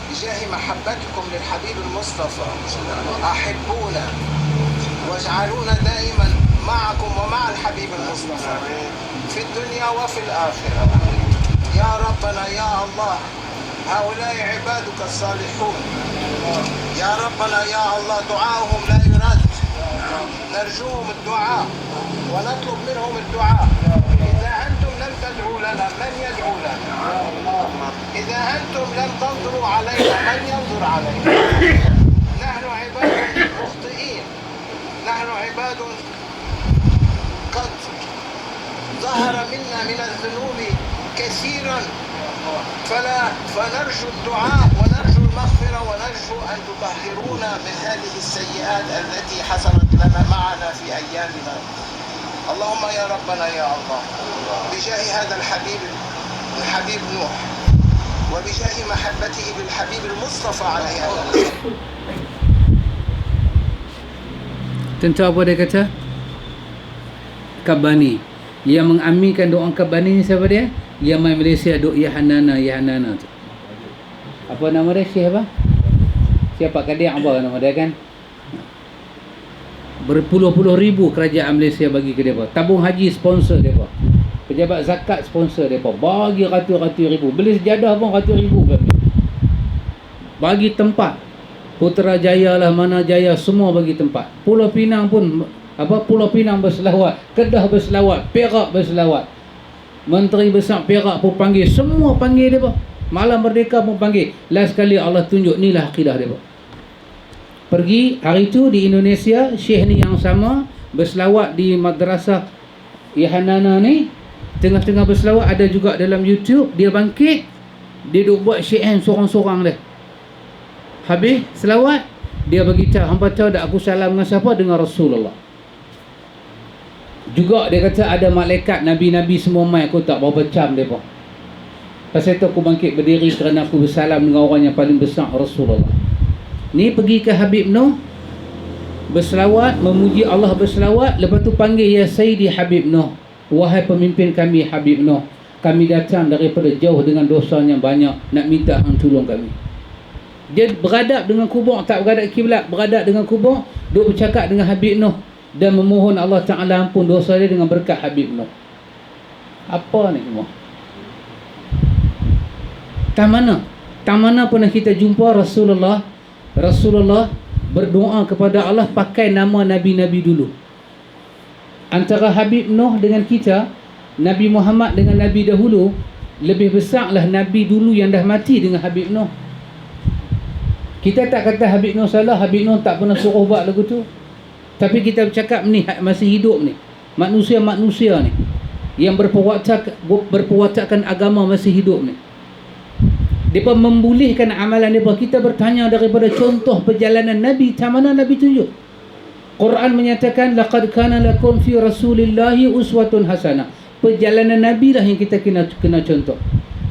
بجاه محبتكم للحبيب المصطفى أحبونا واجعلونا دائما معكم ومع الحبيب المصطفى في الدنيا وفي الآخرة. يا ربنا يا الله، هؤلاء عبادك الصالحون، يا ربنا يا الله دعاؤهم لا يرد، نرجوهم الدعاء ونطلب منهم الدعاء. إذا أنتم لم تدعوا لنا من يدعو لنا؟ إذا أنتم لم تنظروا علينا من ينظر علينا؟ نحن عباد مخطئين، نحن عباد قد ظهر منا من الذنوب كثيرا، فنرجو الدعاء ونرجو المغفرة ونرجو أن تطهرونا من هذه السيئات التي حصلت لنا معنا في أيامنا. اللهم يا ربنا يا الله، بجاه هذا الحبيب نوح، وبجاه محبته بالحبيب المصطفى عليه الصلاة. Tentu apa dia kata? Kabani. Yang mengaminkan doa Kabani ni siapa dia? Yang main Malaysia doa Ya Hanana tu. Apa nama dia? Syekh apa? Siapa Kadir apa nama dia kan? Berpuluh-puluh ribu kerajaan Malaysia bagi ke depa. Tabung haji sponsor depa. Pejabat zakat sponsor depa. Bagi ratus-ratus ribu. Beli sejadah pun ratus ribu bagi tempat. Putrajaya lah, mana Jaya, semua bagi tempat. Pulau Pinang pun Pulau Pinang berselawat, Kedah berselawat, Perak berselawat. Menteri besar Perak pun panggil, semua panggil depa. Malam Merdeka pun panggil. Last kali Allah tunjuk inilah akidah depa. Pergi hari itu di Indonesia, Syekh ni yang sama berselawat di madrasah Yahanana ni. Tengah-tengah berselawat ada juga dalam YouTube. Dia bangkit, dia duk buat Syekh sorang-sorang dia. Habis selawat, dia beritahu, hampa tahu tak aku salam dengan siapa? Dengan Rasulullah. Juga dia kata ada malaikat, nabi-nabi semua mai, aku tak berapa cam mereka. Pasal itu aku bangkit berdiri kerana aku bersalam dengan orang yang paling besar, Rasulullah. Ni pergi ke Habib Noh, berselawat, memuji Allah berselawat. Lepas tu panggil, Ya Sayyidi Habib Noh, wahai pemimpin kami Habib Noh, kami datang daripada jauh dengan dosa yang banyak, nak minta hang tolong kami. Dia beradab dengan kubur, tak beradab kiblat, beradab dengan kubur, duk bercakap dengan Habib Noh dan memohon Allah Ta'ala ampun dosa dia dengan berkat Habib Noh. Apa ni semua? Tak mana pernah kita jumpa Rasulullah berdoa kepada Allah pakai nama Nabi-Nabi dulu. Antara Habib Noh dengan kita, Nabi Muhammad dengan Nabi dahulu, lebih besarlah Nabi dulu yang dah mati dengan Habib Noh. Kita tak kata Habib Noh salah, Habib Noh tak pernah suruh buat lagu tu. Tapi kita bercakap ni masih hidup ni, manusia-manusia ni yang berperwatakan agama masih hidup ni. Mereka membolehkan amalan mereka. Kita bertanya daripada contoh perjalanan Nabi, tak mana Nabi tunjuk? Quran menyatakan laqad kana lakum fi rasulillahi uswatun hasanah. Perjalanan Nabi lah yang kita kena contoh.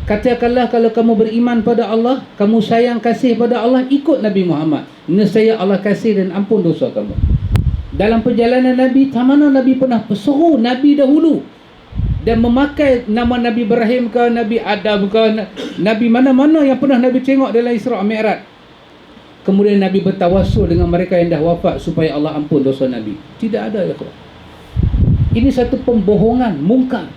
Katakanlah kalau kamu beriman pada Allah, kamu sayang kasih pada Allah, ikut Nabi Muhammad. Nescaya Allah kasih dan ampun dosa kamu. Dalam perjalanan Nabi, tak mana Nabi pernah suruh Nabi dahulu dan memakai nama Nabi Ibrahim ke, Nabi Adam ke, Nabi mana-mana yang pernah Nabi tengok dalam Isra' Mi'raj. Kemudian Nabi bertawassul dengan mereka yang dah wafat supaya Allah ampun dosa Nabi. Tidak ada, ya Allah. Ini satu pembohongan, mungkar.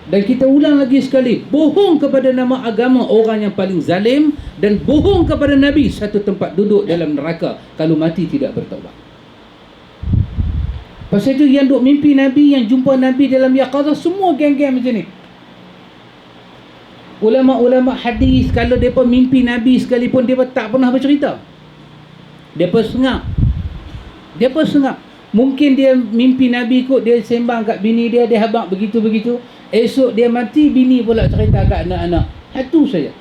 Dan kita ulang lagi sekali, bohong kepada nama agama orang yang paling zalim, dan bohong kepada Nabi, satu tempat duduk dalam neraka kalau mati tidak bertaubat. Pasal itu yang duk mimpi Nabi, yang jumpa Nabi dalam yaqazah, semua geng-geng macam ni. Ulama-ulama hadis, kalau mereka mimpi Nabi sekalipun, mereka tak pernah bercerita. Mereka sengap. Mungkin dia mimpi Nabi kot, dia sembang kat bini dia, dia habaq begitu-begitu. Esok dia mati, bini pula cerita kat anak-anak. Itu saja.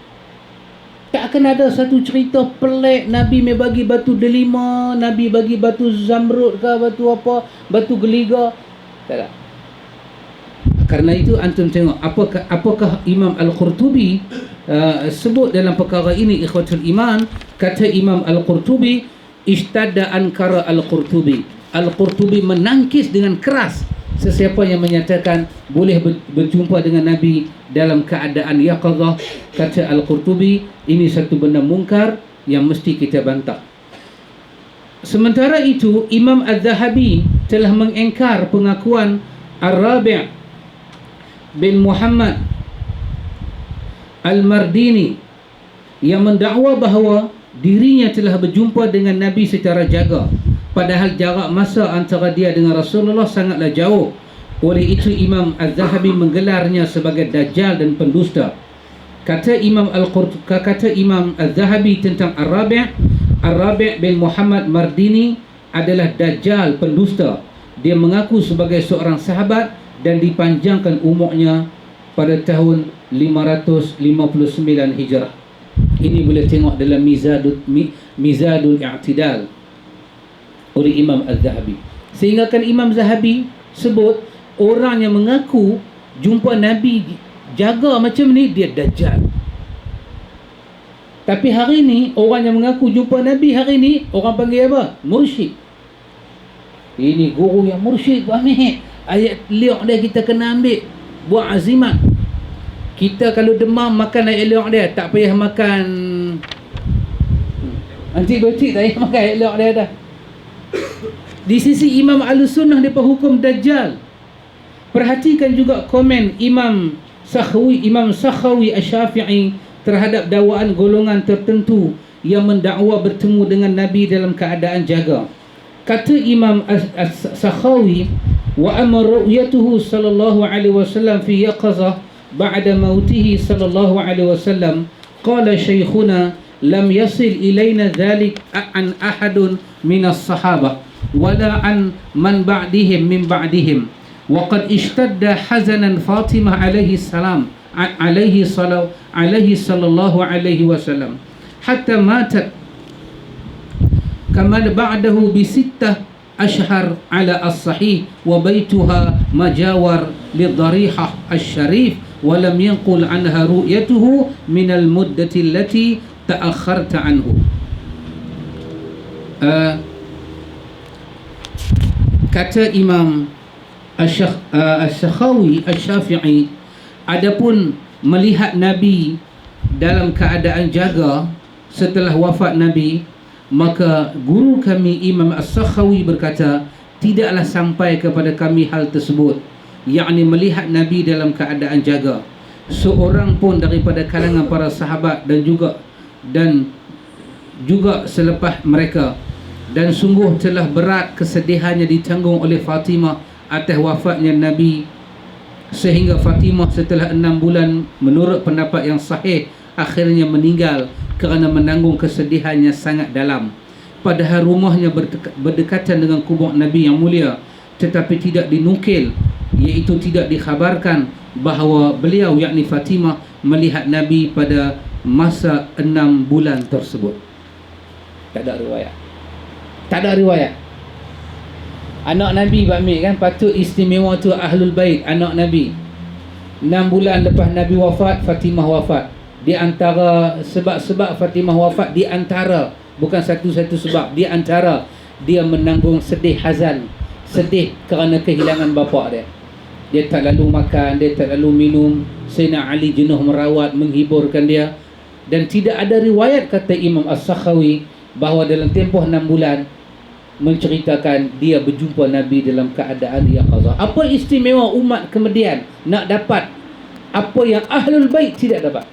Tak akan ada satu cerita pelik Nabi mai bagi batu delima, Nabi bagi batu zamrud ke, batu apa, batu geliga. Tak ada. Karena itu antum tengok apakah Imam Al-Qurtubi sebut dalam perkara ini, ikhwatul iman. Kata Imam Al-Qurtubi, ishtadda ankara Al-Qurtubi. Al-Qurtubi menangkis dengan keras sesiapa yang menyatakan boleh berjumpa dengan Nabi dalam keadaan yaqazah. Kata Al-Qurtubi, ini satu benda mungkar yang mesti kita bantah. Sementara itu, Imam Az-Zahabi telah mengingkar pengakuan Ar-Rabi' bin Muhammad Al-Mardini yang mendakwa bahawa dirinya telah berjumpa dengan Nabi secara jaga, padahal jarak masa antara dia dengan Rasulullah sangatlah jauh. Oleh itu Imam Az-Zahabi menggelarnya sebagai Dajjal dan pendusta. Kata Imam Az-Zahabi tentang Ar-Rabi' bin Muhammad Mardini adalah Dajjal, pendusta. Dia mengaku sebagai seorang sahabat dan dipanjangkan umurnya pada tahun 559 Hijrah. Ini boleh tengok dalam Mizadul I'tidal. oleh Imam Az-Zahabi. Sehingga kan Imam Zahabi sebut orang yang mengaku jumpa Nabi jaga macam ni, dia Dajjal. Tapi hari ni orang yang mengaku jumpa Nabi hari ni orang panggil apa? Mursyid. Ini guru yang mursyid, ambil ayat liok dia kita kena ambil, buat azimat. Kita kalau demam makan ayat liok dia, tak payah makan antibiotik, tak payah makan ayat liok dia dah. Di sisi Imam Ahlussunnah dia hukum Dajjal. Perhatikan juga komen Imam Sakhawi Asy-Syafi'i terhadap dakwaan golongan tertentu yang mendakwa bertemu dengan Nabi dalam keadaan jaga. Kata Imam Sakhawi, wa amma ru'yatuhu sallallahu alaihi wasallam fi yaqazah ba'da mautihi sallallahu alaihi wasallam, qala shaykhuna lam yasil ilayna dhalik an ahadun minas sahabah wala an man ba'dihim min ba'dihim. وقد اشتد حزنا فاطمة عليه السلام عليه صلى الله عليه وسلم حتى ماتت كما بعده ب6 أشهر على الصحيح وبيتها مجاور للضريحة الشريف ولم ينقل عنها رؤيته من المدة التي تأخرت عنه. Kata Imam Asy-Sakhawi Asy-Syafi'i, adapun melihat Nabi dalam keadaan jaga setelah wafat Nabi, maka guru kami Imam As-Sakhawi berkata, tidaklah sampai kepada kami hal tersebut, yakni melihat Nabi dalam keadaan jaga seorang pun daripada kalangan para sahabat dan juga selepas mereka. Dan sungguh telah berat kesedihannya ditanggung oleh Fatimah atas wafatnya Nabi, sehingga Fatimah setelah 6 bulan menurut pendapat yang sahih akhirnya meninggal kerana menanggung kesedihannya sangat dalam. Padahal rumahnya berdekatan dengan kubur Nabi yang mulia, tetapi tidak dinukil, iaitu tidak dikhabarkan bahawa beliau yakni Fatimah melihat Nabi pada masa 6 bulan tersebut. Tak ada riwayat. Tak ada riwayat. Anak Nabi bakmik kan, patut istimewa tu Ahlul Bait, anak Nabi. 6 bulan lepas Nabi wafat, Fatimah wafat. Di antara sebab-sebab Fatimah wafat, di antara, bukan satu-satu sebab, di antara dia menanggung sedih hazan, sedih kerana kehilangan bapa dia. Dia tak lalu makan, dia tak lalu minum. Sayyidina Ali jenuh merawat, menghiburkan dia. Dan tidak ada riwayat, kata Imam As-Sakhawi, bahawa dalam tempoh 6 bulan menceritakan dia berjumpa Nabi dalam keadaan yaqazah. Apa istimewa umat kemudian nak dapat apa yang Ahlul Bait tidak dapat?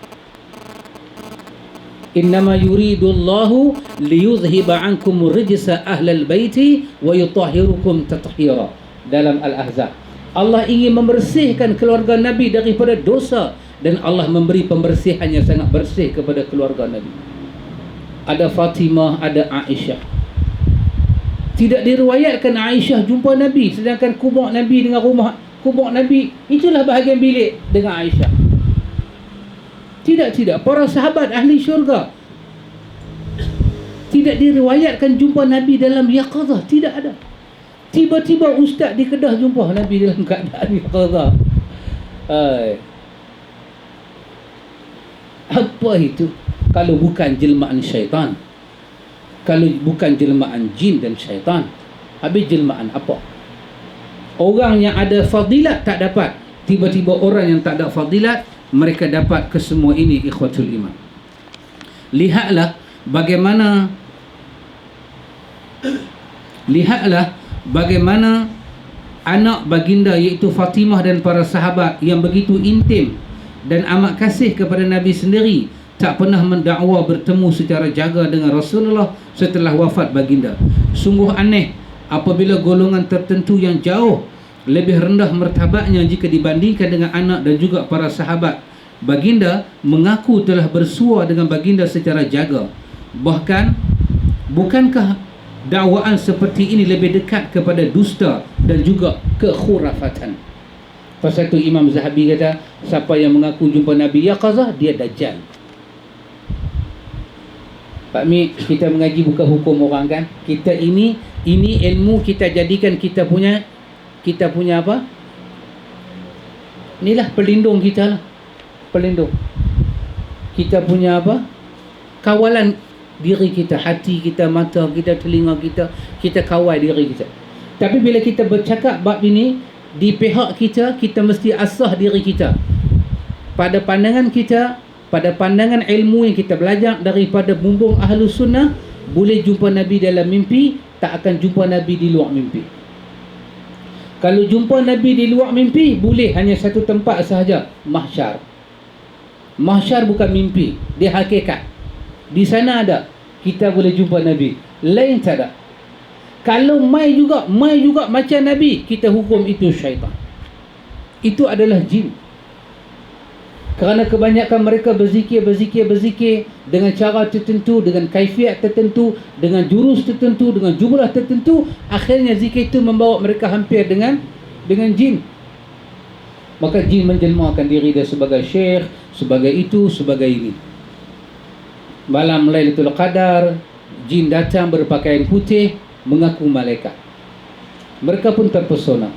Innama yuridullahu liyuzhiba ankum rijsa ahlal baiti wa yutahhirukum tathira. Dalam Al-Ahzab, Allah ingin membersihkan keluarga Nabi daripada dosa, dan Allah memberi pembersihan yang sangat bersih kepada keluarga Nabi. Ada Fatimah, ada Aisyah. Tidak diriwayatkan Aisyah jumpa Nabi, sedangkan kubur Nabi dengan rumah kubur Nabi itulah bahagian bilik dengan Aisyah. Tidak. Para sahabat ahli syurga tidak diriwayatkan jumpa Nabi dalam yaqazah, tidak ada. Tiba-tiba ustaz di Kedah jumpa Nabi dalam keadaan yaqazah. Apa itu kalau bukan jelmaan syaitan? Kalau bukan jelmaan jin dan syaitan, habis jelmaan apa? Orang yang ada fadilat tak dapat, tiba-tiba orang yang tak ada fadilat mereka dapat kesemua ini. Ikhwatul iman, lihatlah bagaimana anak baginda iaitu Fatimah dan para sahabat yang begitu intim dan amat kasih kepada Nabi sendiri tak pernah mendakwa bertemu secara jaga dengan Rasulullah setelah wafat baginda. Sungguh aneh apabila golongan tertentu yang jauh lebih rendah martabatnya jika dibandingkan dengan anak dan juga para sahabat baginda mengaku telah bersua dengan baginda secara jaga. Bahkan, bukankah dakwaan seperti ini lebih dekat kepada dusta dan juga kekhurafatan? Pasal itu Imam Zahabi kata, siapa yang mengaku jumpa Nabi yaqazah, dia Dajjal. Pak Mi, kita mengaji bukan hukum orang kan. Kita ini Ini ilmu kita jadikan kita punya apa? Inilah pelindung kita lah. Pelindung. Kita punya apa? Kawalan diri kita, hati kita, mata kita, telinga kita, kita kawal diri kita. Tapi bila kita bercakap bab ini, di pihak kita, kita mesti asah diri kita. Pada pandangan kita, pada pandangan ilmu yang kita belajar daripada bumbung Ahlus Sunnah, boleh jumpa Nabi dalam mimpi, tak akan jumpa Nabi di luar mimpi. Kalau jumpa Nabi di luar mimpi, boleh hanya satu tempat sahaja, mahsyar. Mahsyar bukan mimpi, dia hakikat. Di sana ada, kita boleh jumpa Nabi. Lain tak ada. Kalau mai juga macam Nabi, kita hukum itu syaitan. Itu adalah jin. Kerana kebanyakan mereka berzikir dengan cara tertentu, dengan kaifiat tertentu, dengan jurus tertentu, dengan jumlah tertentu, akhirnya zikir itu membawa mereka hampir dengan jin. Maka jin menjelmakan diri dia sebagai syekh, sebagai itu, sebagai ini. Malam Lailatul Qadar, jin datang berpakaian putih, mengaku malaikat. Mereka pun terpesona.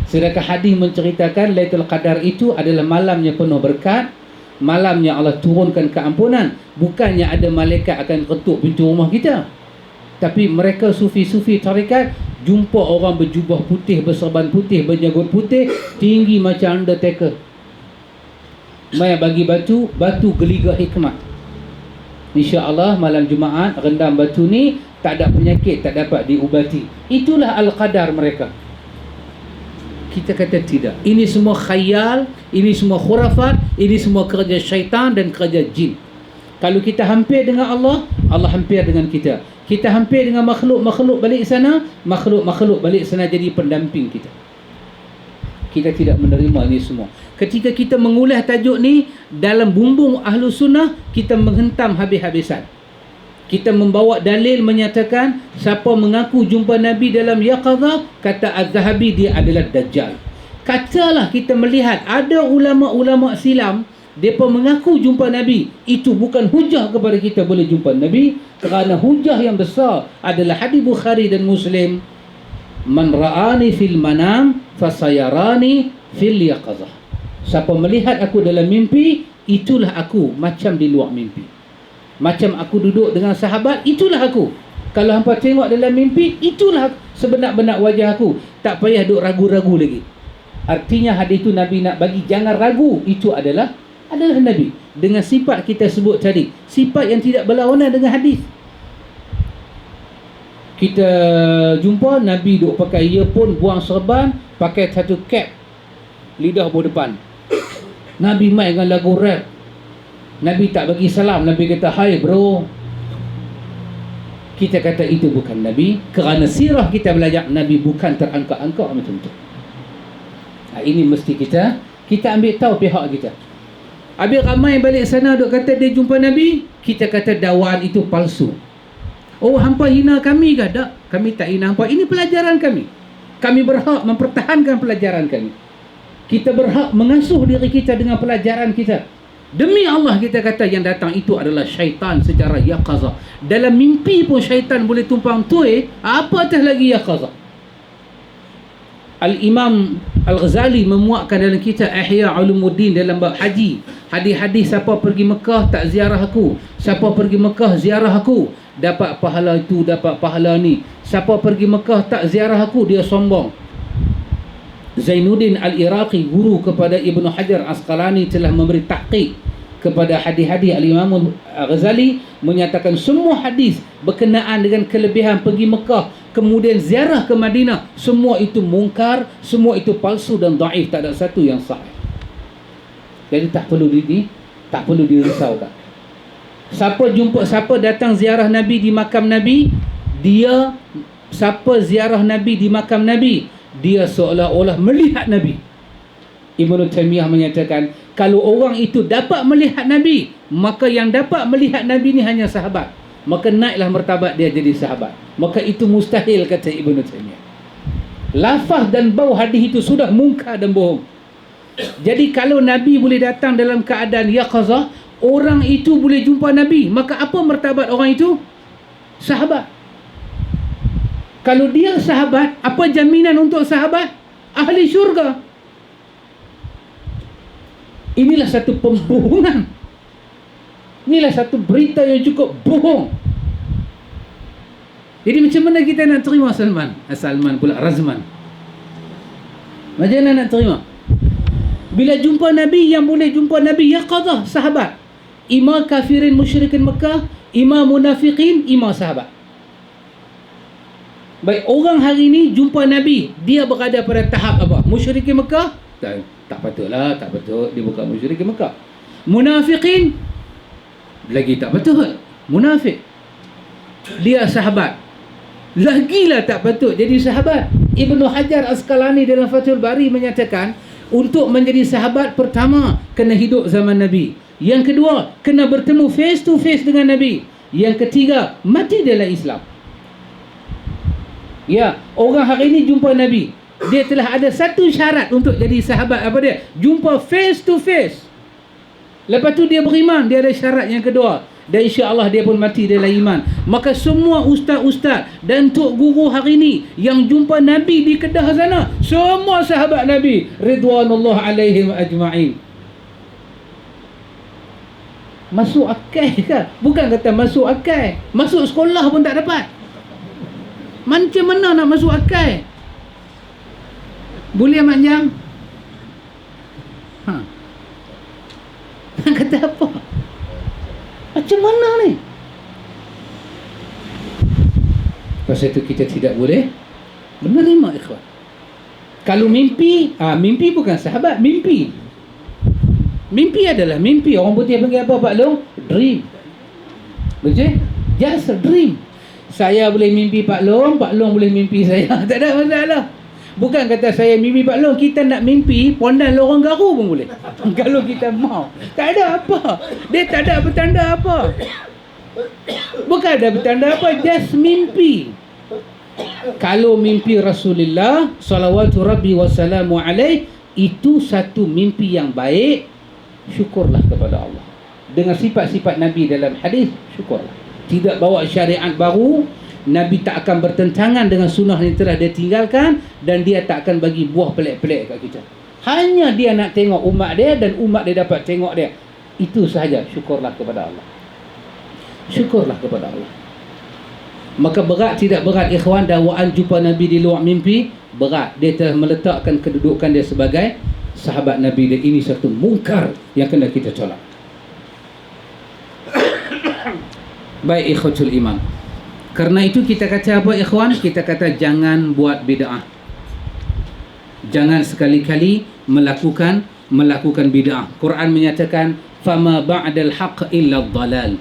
Sedangkan hadis menceritakan Lailatul Qadar itu adalah malamnya penuh berkat, malamnya Allah turunkan keampunan. Bukannya ada malaikat akan ketuk pintu rumah kita, tapi mereka sufi-sufi tarikat jumpa orang berjubah putih, berserban putih, berjanggut putih, tinggi macam Undertaker, mai bagi batu geliga hikmat. InsyaAllah malam Jumaat rendam batu ni, tak ada penyakit, tak dapat diubati. Itulah al-qadar mereka. Kita kata tidak. Ini semua khayal, ini semua khurafat, ini semua kerja syaitan dan kerja jin. Kalau kita hampir dengan Allah, Allah hampir dengan kita. Kita hampir dengan makhluk balik sana, makhluk balik sana jadi pendamping kita. Kita tidak menerima ini semua. Ketika kita mengulas tajuk ni dalam bumbung Ahlus Sunnah, kita menghentam habis-habisan. Kita membawa dalil menyatakan siapa mengaku jumpa Nabi dalam yaqazah, kata Az-Zahabi, dia adalah Dajjal. Katalah kita melihat ada ulama-ulama silam, mereka mengaku jumpa Nabi, itu bukan hujah kepada kita boleh jumpa Nabi. Kerana hujah yang besar adalah hadis Bukhari dan Muslim, man ra'ani fil manam fasayarani fil yaqazah. Siapa melihat aku dalam mimpi, itulah aku macam di luar mimpi. Macam aku duduk dengan sahabat, itulah aku. Kalau hampa tengok dalam mimpi, itulah sebenar-benar wajah aku. Tak payah duk ragu-ragu lagi. Artinya hadis itu Nabi nak bagi jangan ragu, itu adalah Nabi. Dengan sifat kita sebut tadi, sifat yang tidak berlawanan dengan hadis. Kita jumpa Nabi duk pakai earphone, buang serban, pakai satu cap, lidah bawah depan. Nabi main dengan lagu rap. Nabi tak bagi salam, Nabi kata, "Hai bro." Kita kata itu bukan Nabi. Kerana sirah kita belajar, Nabi bukan terangkat-angkat macam tu. Ini mesti kita ambil tahu pihak kita. Habis ramai balik sana duk kata dia jumpa Nabi, kita kata dakwaan itu palsu. Oh, hampa hina kami ke? Tak, kami tak hina hampa. Ini pelajaran kami. Kami berhak mempertahankan pelajaran kami. Kita berhak mengasuh diri kita dengan pelajaran kita. Demi Allah kita kata yang datang itu adalah syaitan secara yaqazah. Dalam mimpi pun syaitan boleh tumpang tuai, apatah lagi yaqazah. Al-Imam Al-Ghazali memuatkan dalam kitab Ihya Ulumuddin dalam bab haji. Hadis-hadis siapa pergi Mekah tak ziarah aku, siapa pergi Mekah ziarah aku, dapat pahala itu, dapat pahala ni. Siapa pergi Mekah tak ziarah aku, dia sombong. Zainuddin Al-Iraqi, guru kepada Ibnu Hajar Asqalani, telah memberi tahqiq kepada hadis-hadis Al-Imam Al-Ghazali, menyatakan semua hadis berkenaan dengan kelebihan pergi Mekah kemudian ziarah ke Madinah, semua itu mungkar, semua itu palsu dan dhaif, tak ada satu yang sahih. Jadi tak perlu dirisaukan. Siapa datang ziarah Nabi di makam Nabi, siapa ziarah Nabi di makam Nabi, dia seolah-olah melihat Nabi. Ibnu Taimiyah menyatakan, kalau orang itu dapat melihat Nabi, maka yang dapat melihat Nabi ni hanya sahabat. Maka naiklah martabat dia jadi sahabat. Maka itu mustahil, kata Ibnu Taimiyah. Lafaz dan bau hadis itu sudah mungkar dan bohong. Jadi kalau Nabi boleh datang dalam keadaan yaqazah, orang itu boleh jumpa Nabi, maka apa martabat orang itu? Sahabat. Kalau dia sahabat, apa jaminan untuk sahabat? Ahli syurga. Inilah satu pembohongan. Inilah satu berita yang cukup bohong. Jadi macam mana kita nak terima Salman? Salman pula, Razman. Macam mana nak terima? Bila jumpa Nabi, yang boleh jumpa Nabi yaqadah, sahabat. Ima kafirin musyrikin Mekah, ima munafiqin, ima sahabat. Baik, orang hari ini jumpa Nabi, dia berada pada tahap apa? Musyrikin Mekah? Tak patutlah, tak patut dia bukan musyrikin Mekah. Munafiqin? Lagi tak betul. Munafik. Dia sahabat. Lagilah tak patut jadi sahabat. Ibnu Hajar Asqalani dalam Fathul Bari menyatakan, untuk menjadi sahabat, pertama kena hidup zaman Nabi. Yang kedua, kena bertemu face to face dengan Nabi. Yang ketiga, mati dalam Islam. Ya, orang hari ini jumpa Nabi, dia telah ada satu syarat untuk jadi sahabat. Apa dia? Jumpa face to face. Lepas tu dia beriman, dia ada syarat yang kedua, dan insya-Allah dia pun mati dalam iman. Maka semua ustaz-ustaz dan tok guru hari ni yang jumpa Nabi di Kedah sana, semua sahabat Nabi ridwanullah alaihim ajma'in. Masuk akal ke? Bukan kata masuk akal, masuk sekolah pun tak dapat. Macam mana nak masuk akal? Boleh Mak Jam? Kata apa? Macam mana ni? Pasal itu kita tidak boleh menerima ikhwan. Kalau mimpi, mimpi bukan sahabat, mimpi. Mimpi adalah mimpi. Orang putih panggil apa Pak Long? Dream. Betul? Just a dream. Saya boleh mimpi Pak Long boleh mimpi saya. Tak ada masalah. Bukan kata saya mimpi Pak Long, kita nak mimpi Pondan Lorong Garu pun boleh. Kalau kita mau. Tak ada apa. Dia tak ada bertanda apa. Bukan ada bertanda apa, just mimpi. Kalau mimpi Rasulullah salawatu rabbi wassalamu alaih, itu satu mimpi yang baik, syukurlah kepada Allah. Dengan sifat-sifat Nabi dalam hadis, syukurlah. Tidak bawa syariat baru, Nabi tak akan bertentangan dengan sunnah yang telah dia tinggalkan, dan dia tak akan bagi buah pelik-pelik kat kita. Hanya dia nak tengok umat dia, dan umat dia dapat tengok dia. Itu sahaja, syukurlah kepada Allah. Syukurlah kepada Allah. Maka berat tidak berat ikhwan dakwaan jumpa Nabi di luar mimpi? Berat. Dia telah meletakkan kedudukan dia sebagai sahabat Nabi, dan ini satu mungkar yang kena kita tolak. Baik ikhwatul iman. Karena itu kita kata apa ikhwan? Kita kata jangan buat bid'ah. Jangan sekali-kali melakukan bid'ah. Quran menyatakan fama ba'dal haqq illa dhalal.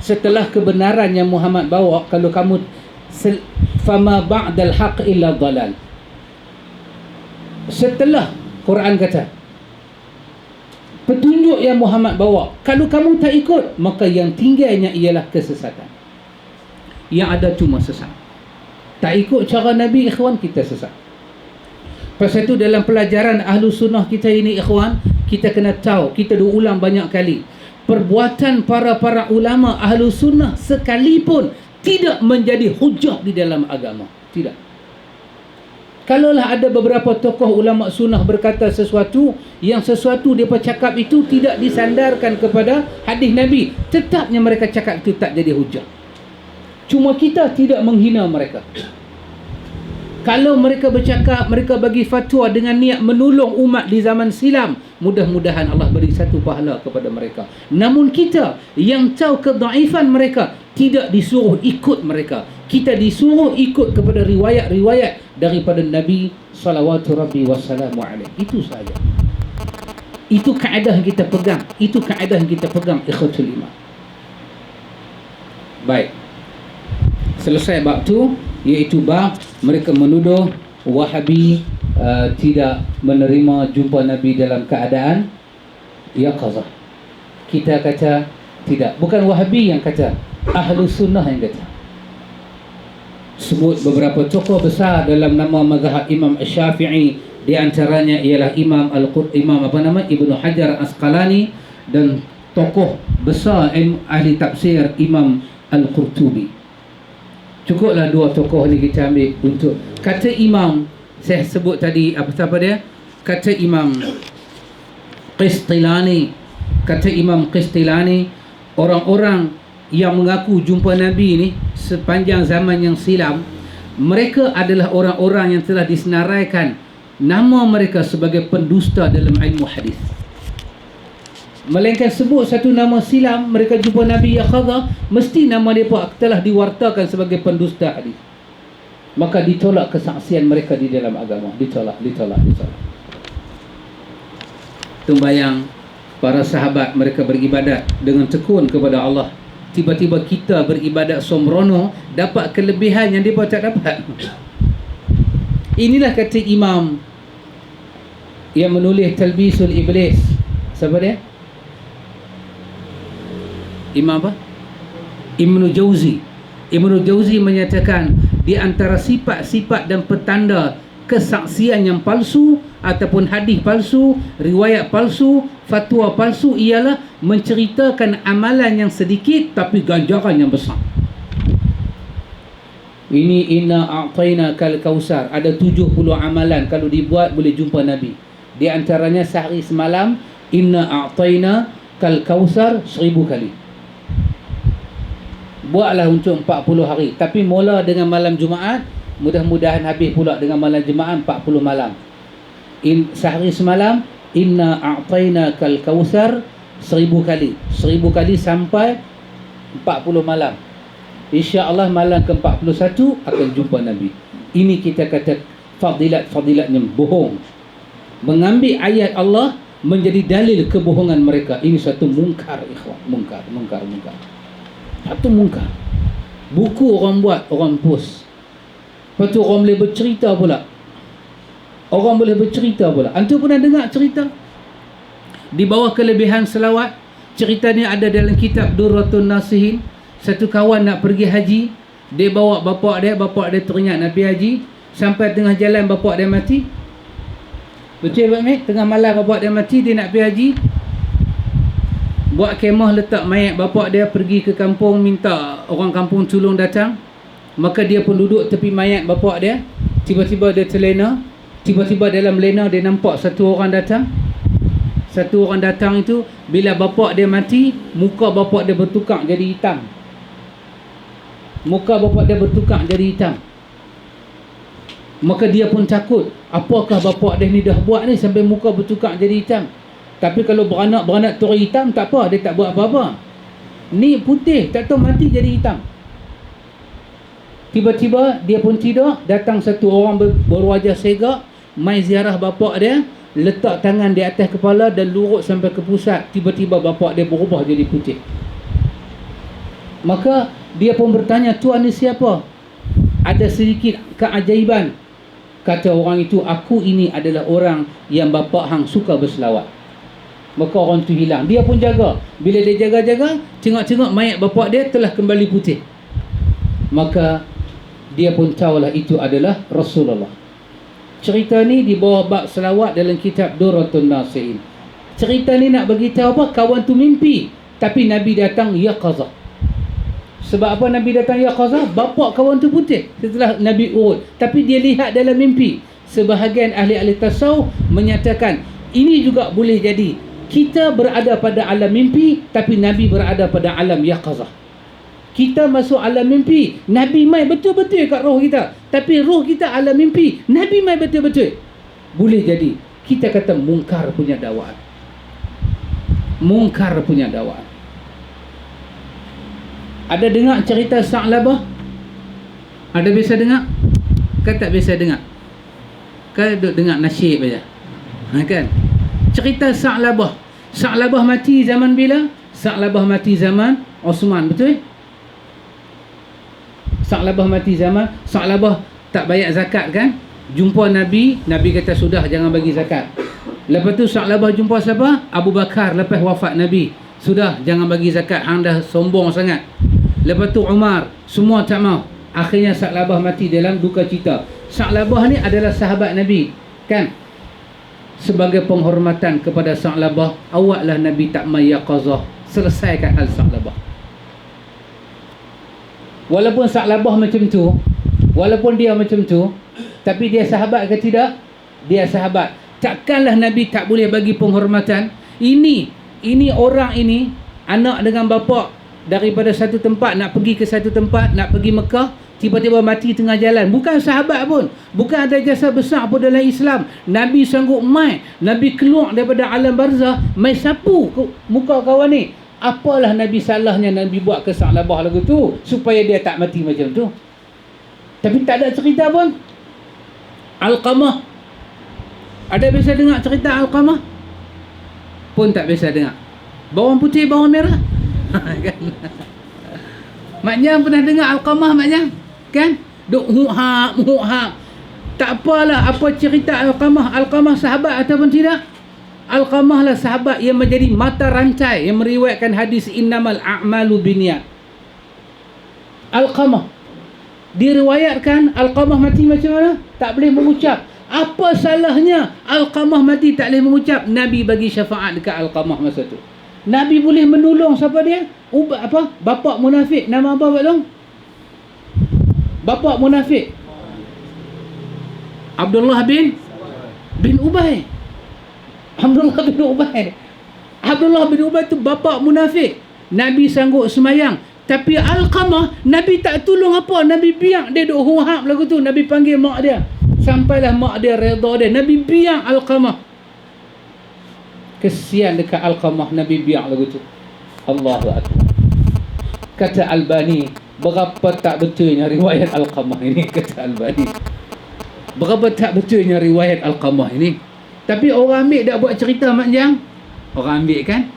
Setelah kebenaran yang Muhammad bawa, kalau kamu fama ba'dal haqq illa dhalal. Setelah Quran kata petunjuk yang Muhammad bawa, kalau kamu tak ikut, maka yang tinggalnya ialah kesesatan. Yang ada cuma sesat. Tak ikut cara Nabi ikhwan, kita sesat. Pasal itu dalam pelajaran ahlu sunnah kita ini ikhwan, kita kena tahu, kita dah ulang banyak kali, perbuatan para ulama ahlu sunnah sekalipun tidak menjadi hujah di dalam agama. Tidak. Kalaulah ada beberapa tokoh ulama sunnah berkata sesuatu, yang sesuatu mereka cakap itu tidak disandarkan kepada hadis Nabi, tetapnya mereka cakap itu tak jadi hujah. Cuma kita tidak menghina mereka. Kalau mereka bercakap, mereka bagi fatwa dengan niat menolong umat di zaman silam, mudah-mudahan Allah beri satu pahala kepada mereka. Namun kita yang tahu kedaifan mereka, tidak disuruh ikut mereka. Kita disuruh ikut kepada riwayat-riwayat daripada Nabi salawatu rabbi wassalamu alaih. Itu saja. Itu kaedah yang kita pegang. Itu kaedah yang kita pegang ikhwatul iman. Baik. Selesai bab tu, iaitu bab mereka menuduh Wahabi tidak menerima jumpa Nabi dalam keadaan yaqazah. Kita kata tidak. Bukan Wahabi yang kata, ahlu sunnah yang kata. Sebut beberapa tokoh besar dalam nama mazhab Imam Syafi'i, di antaranya ialah Imam Ibnu Hajar Asqalani, dan tokoh besar ahli tafsir Imam Al-Qurtubi. Cukuplah dua tokoh ni kita ambil untuk kata imam. Saya sebut tadi apa dia? Kata Imam Qistilani. Kata Imam Qistilani, orang-orang yang mengaku jumpa Nabi ni sepanjang zaman yang silam, mereka adalah orang-orang yang telah disenaraikan nama mereka sebagai pendusta dalam ilmu hadis. Melainkan sebut satu nama silam, mereka jumpa Nabi Yaqadha, mesti nama mereka telah diwartakan sebagai pendusta hadis. Maka ditolak kesaksian mereka di dalam agama. Ditolak. Tumbayang para sahabat mereka beribadat dengan tekun kepada Allah. Tiba-tiba kita beribadat sombrono, dapat kelebihan yang mereka tak dapat. Inilah kata imam yang menulis Talbisul Iblis. Siapa dia? Imam apa? Ibnu Jauzi. Ibnu Jauzi menyatakan di antara sifat-sifat dan petanda kesaksian yang palsu ataupun hadis palsu, riwayat palsu, fatwa palsu ialah menceritakan amalan yang sedikit tapi ganjaran yang besar. Ini inna a'tayna kal kausar. Ada 70 amalan kalau dibuat boleh jumpa Nabi. Di antaranya sehari semalam inna a'tayna kal kausar 1000 kali. Buatlah untuk 40 hari. Tapi mula dengan malam Jumaat, mudah-mudahan habis pula dengan malam Jumaat 40 malam. Sehari semalam inna a'tayna kal kausar 1000 kali. 1000 kali sampai 40 malam. InsyaAllah malam ke-41 akan jumpa Nabi. Ini kita kata fadilat-fadilatnya bohong. Mengambil ayat Allah menjadi dalil kebohongan mereka. Ini satu mungkar, ikhwan. Mungkar. Satu mungkar. Buku orang buat, orang post. Lepas tu orang boleh bercerita pula. Antum pernah dengar cerita? Di bawah kelebihan selawat, cerita ni ada dalam kitab Durratun Nasihin. Satu kawan nak pergi haji, dia bawa bapak dia teringat nak pergi haji. Sampai tengah jalan bapak dia mati. Betul tak mate? Tengah malam bapak dia mati, dia nak pergi haji. Buat kemah letak mayat bapak dia, pergi ke kampung, minta orang kampung tolong datang. Maka dia pun duduk tepi mayat bapak dia. Tiba-tiba dia terlena. Tiba-tiba dalam lena dia nampak satu orang datang. Satu orang datang itu, bila bapak dia mati, muka bapak dia bertukar jadi hitam. Maka dia pun takut, apakah bapak dia ni dah buat ni sampai muka bertukar jadi hitam. Tapi kalau beranak turun hitam tak apa, dia tak buat apa-apa. Ni putih, tak tahu mati jadi hitam. Tiba-tiba dia pun tidur, datang satu orang berwajah segak, mai ziarah bapak dia, letak tangan di atas kepala dan lurut sampai ke pusat. Tiba-tiba bapak dia berubah jadi putih. Maka dia pun bertanya, tuan ni siapa? Ada sedikit keajaiban. Kata orang itu, aku ini adalah orang yang bapak hang suka berselawat. Maka orang tu hilang. Dia pun jaga. Bila dia jaga-jaga, tengok-tengok mayat bapak dia telah kembali putih. Maka dia pun tahulah itu adalah Rasulullah. Cerita ni di bawah bab selawat dalam kitab Durratun Nasihin. Cerita ni nak bagi tahu apa? Kawan tu mimpi, tapi Nabi datang yaqazah. Sebab apa Nabi datang yaqazah? Bapak kawan tu putih setelah Nabi urut, tapi dia lihat dalam mimpi. Sebahagian ahli-ahli tasawuf menyatakan ini juga boleh jadi kita berada pada alam mimpi, tapi Nabi berada pada alam yaqazah. Kita masuk alam mimpi, Nabi mai betul-betul kat roh kita, tapi roh kita alam mimpi, Nabi mai betul-betul. Boleh jadi. Kita kata mungkar punya dakwaan. Ada dengar cerita Sa'labah? Ada biasa dengar? Kan tak biasa dengar? Kan duk dengar nasyid saja. Kan? Cerita Sa'labah. Sa'labah mati zaman bila? Sa'labah mati zaman Osman, betul? Sa'labah mati zaman, Sa'labah tak bayar zakat kan? Jumpa Nabi, Nabi kata sudah jangan bagi zakat. Lepas tu Sa'labah jumpa siapa? Abu Bakar lepas wafat Nabi. Sudah jangan bagi zakat, hang dah sombong sangat. Lepas tu Umar, semua tak mau. Akhirnya Sa'labah mati dalam duka cita. Sa'labah ni adalah sahabat Nabi, kan? Sebagai penghormatan kepada Sa'labah, awaklah Nabi tak mai yaqazah, selesaikan hal Sa'labah. Walaupun Sa'labah macam tu, walaupun dia macam tu, tapi dia sahabat ke tidak? Dia sahabat. Takkanlah Nabi tak boleh bagi penghormatan? Ini orang ini, anak dengan bapa daripada satu tempat nak pergi ke satu tempat, nak pergi Mekah, tiba-tiba mati tengah jalan. Bukan sahabat pun, bukan ada jasa besar pun dalam Islam. Nabi sanggup mai, Nabi keluar daripada alam barzah, mai sapu muka kawan ni. Apalah Nabi salahnya Nabi buat ke Sa'labah lagu tu supaya dia tak mati macam tu? Tapi tak ada cerita pun. Alqamah, ada biasa dengar cerita Alqamah? Pun tak biasa dengar. Bawang putih, bawang merah. Kan? Mak Jang pernah dengar Alqamah, Mak Jang? Kan? Duk huk-hak. Tak apalah apa cerita Alqamah. Alqamah sahabat ataupun tidak? Alqamah lah sahabat yang menjadi mata rantai yang meriwayatkan hadis innamal a'malu binniyat. Alqamah diriwayatkan Alqamah mati macam mana? Tak boleh mengucap. Apa salahnya Alqamah mati tak boleh mengucap? Nabi bagi syafaat dekat Alqamah masa tu. Nabi boleh menolong siapa dia? Bapak munafik. Nama apa Pak Long? Bapak munafik. Abdullah bin Ubay. Abdullah bin Ubay tu bapak munafik. Nabi sanggup semayang. Tapi Alqamah, Nabi tak tolong apa. Nabi biar dia duk huhap lagu tu. Nabi panggil mak dia. Sampailah mak dia redha dia. Nabi biar Alqamah. Kesian dekat Alqamah, Nabi biar lagu tu. Allahu Akbar. Kata Albani, berapa tak betulnya riwayat Alqamah ini, kata Albani. Berapa tak betulnya riwayat Alqamah ini. Tapi orang ambil dah buat cerita Mak Jang. Orang ambil kan.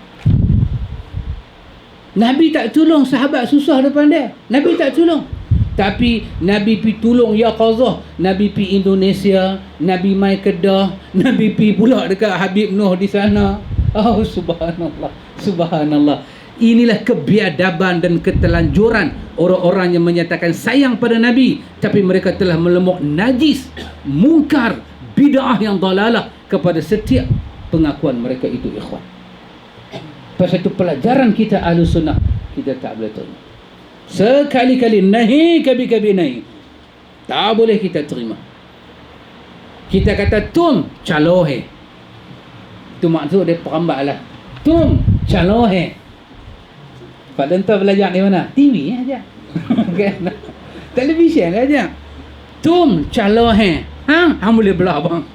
Nabi tak tolong sahabat susah depan dia. Nabi tak tolong. Tapi Nabi pi tolong ya qazah. Nabi pi Indonesia, Nabi mai Kedah, Nabi pi pula dekat Habib Noh di sana. Oh subhanallah. Subhanallah. Inilah kebiadaban dan ketelanjuran orang-orang yang menyatakan sayang pada Nabi tapi mereka telah melemuk najis, mungkar, bid'ah yang dalalah kepada setiap pengakuan mereka itu, ikhwan. Pasal itu pelajaran kita ahli sunnah kita tak boleh terima. Sekali-kali nahi, kabi-kabi nahi, tak boleh kita terima. Kita kata tum calohe, itu maksud dia perambat lah. Tum calohe. Pak Denta belajar di mana? TV aja. Kan? Televisyen aja. Tum calohe. Hang boleh belah bang.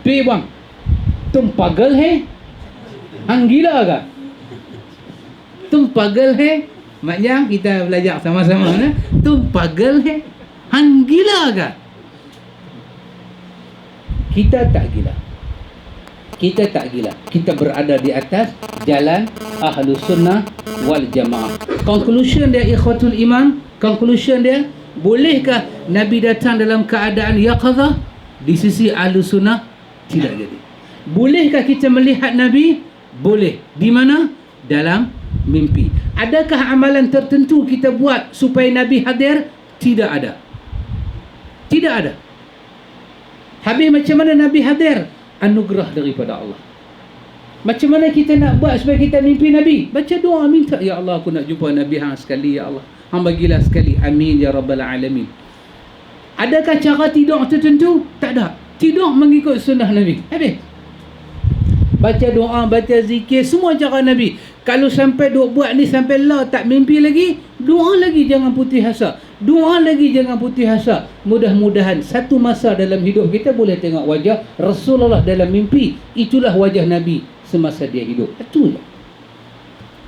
Pi bang. Tum pagal hai? Hang gila ke? Tum pagal hai? Maknanya kita belajar sama-sama na. Tum pagal hai? Hang gila ke? Kita tak gila. Kita tak gila. Kita berada di atas jalan Ahlus Sunnah wal Jamaah. Conclusion dia ikhwatul iman, conclusion dia, bolehkah Nabi datang dalam keadaan yaqazah? Di sisi Ahlus Sunnah tidak jadi. Bolehkah kita melihat Nabi? Boleh. Di mana? Dalam mimpi. Adakah amalan tertentu kita buat supaya Nabi hadir? Tidak ada. Tidak ada. Habis macam mana Nabi hadir? Anugerah daripada Allah. Macam mana kita nak buat supaya kita mimpi Nabi? Baca doa, minta, ya Allah aku nak jumpa Nabi hang sekali, ya Allah. Hang bagilah sekali. Amin ya rabbal alamin. Adakah cara tidur tertentu? Tak ada. Tidur mengikut sunnah Nabi. Habis. Baca doa, baca zikir, semua cara Nabi. Kalau sampai duk buat ni sampai lah tak mimpi lagi, doa lagi jangan putih asa. Doa lagi jangan putih asa. Mudah-mudahan satu masa dalam hidup kita boleh tengok wajah Rasulullah dalam mimpi. Itulah wajah Nabi semasa dia hidup. Itu je.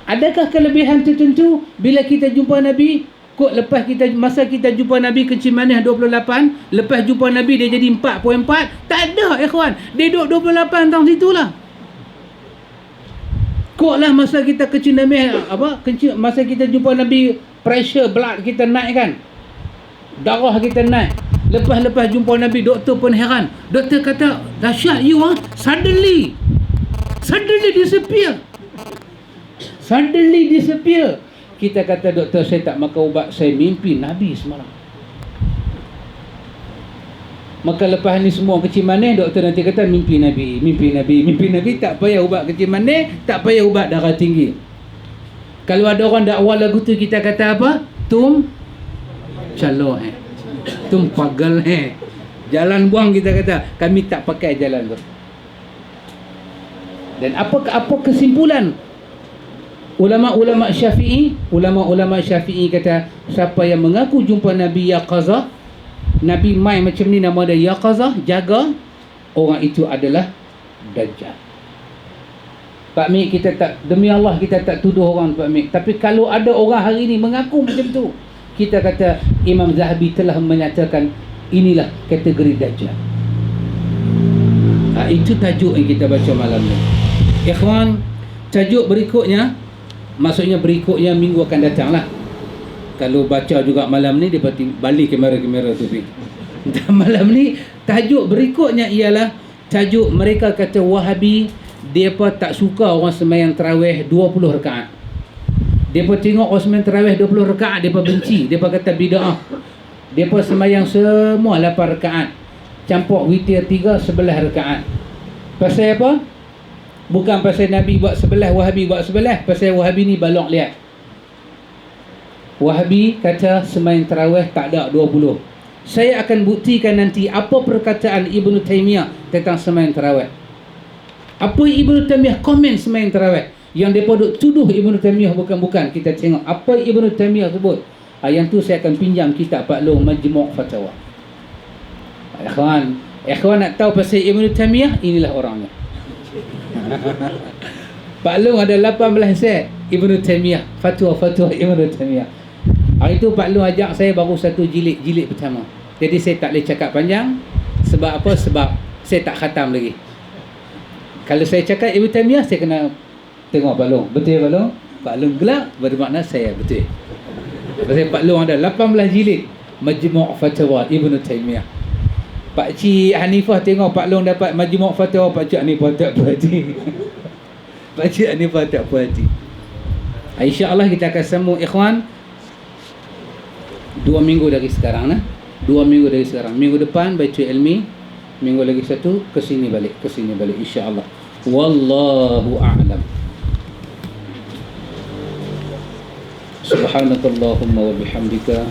Adakah kelebihan tertentu bila kita jumpa Nabi? Kok lepas masa kita jumpa Nabi kecil manis 28, lepas jumpa Nabi dia jadi 4.4? Tak ada ikhwan. Dia duduk 28 tahun situlah. Kok lah masa kita kecil Nabi masa kita jumpa Nabi pressure blood kita naik kan, darah kita naik. Lepas jumpa Nabi, doktor pun heran. Doktor kata dahsyat you suddenly disappear. Kita kata doktor saya tak makan ubat, saya mimpi Nabi semalam. Maka lepas ni semua kecil manis, doktor nanti kata mimpi Nabi. Tak payah ubat kecil manis, tak payah ubat darah tinggi. Kalau ada orang dakwa lagu tu, kita kata apa? Tum calo tum pagal jalan buang, kita kata. Kami tak pakai jalan tu. Dan apa kesimpulan ulama-ulama Syafi'i? Ulama-ulama Syafi'i kata, siapa yang mengaku jumpa Nabi yaqazah, Nabi mai macam ni, nama dia yaqazah, jaga, orang itu adalah Dajjal. Pak Mik, kita tak, demi Allah kita tak tuduh orang, Pak Mik, tapi kalau ada orang hari ni mengaku macam tu, kita kata Imam Zahabi telah menyatakan inilah kategori Dajjal. Itu tajuk yang kita baca malam ni. Ikhwan, tajuk berikutnya, maksudnya berikutnya minggu akan datang lah. Kalau baca juga malam ni, dia balik kamera-kamera tu. Dan malam ni tajuk berikutnya ialah tajuk mereka kata Wahabi, mereka tak suka orang sembahyang tarawih 20 rakaat. Mereka tengok orang sembahyang tarawih 20 rakaat, mereka benci. Mereka kata bid'ah. Mereka sembahyang semua 8 rakaat, campur witir 3, 11 rakaat. Pasal apa? Bukan pasal Nabi buat 11, Wahabi buat 11. Pasal Wahabi ni balok lihat. Wahabi kata sembahyang tarawih tak ada 20. Saya akan buktikan nanti apa perkataan Ibnu Taimiyah tentang sembahyang tarawih. Apa Ibnu Taimiyah komen sembahyang tarawih? Yang mereka duk tuduh Ibnu Taimiyah bukan-bukan. Kita tengok apa Ibnu Taimiyah sebut. Yang tu saya akan pinjam kitab Pak Long, Majmu' Fatawa. Ikhwan nak tahu pasal Ibnu Taimiyah? Inilah orangnya. Pak Long ada 18 set Ibnu Taimiyah, fatwa-fatwa Ibnu Taimiyah. Hari tu Pak Long ajak saya baru satu jilid pertama. Jadi saya tak boleh cakap panjang. Sebab apa? Sebab saya tak khatam lagi. Kalau saya cakap Ibnu Taimiyah, saya kena tengok Pak Long. Betul Pak Long? Pak Long gelak, bermakna saya betul. Pasal Pak Long ada 18 jilid Majmu' Fatawa Ibnu Taimiyah. Pak Cik Hanifah tengok Pak Long dapat Majmu' Fatawa, Pak Cik Hanifah tak puas hati. Pak Cik Hanifah tak puas hati. InsyaAllah kita akan sambung ikhwan 2 minggu dari sekarang. 2 minggu dari sekarang. Minggu depan baca ilmi, minggu lagi satu kesini balik insyaAllah. Wallahu a'lam. Subhanakallahumma wa bihamdika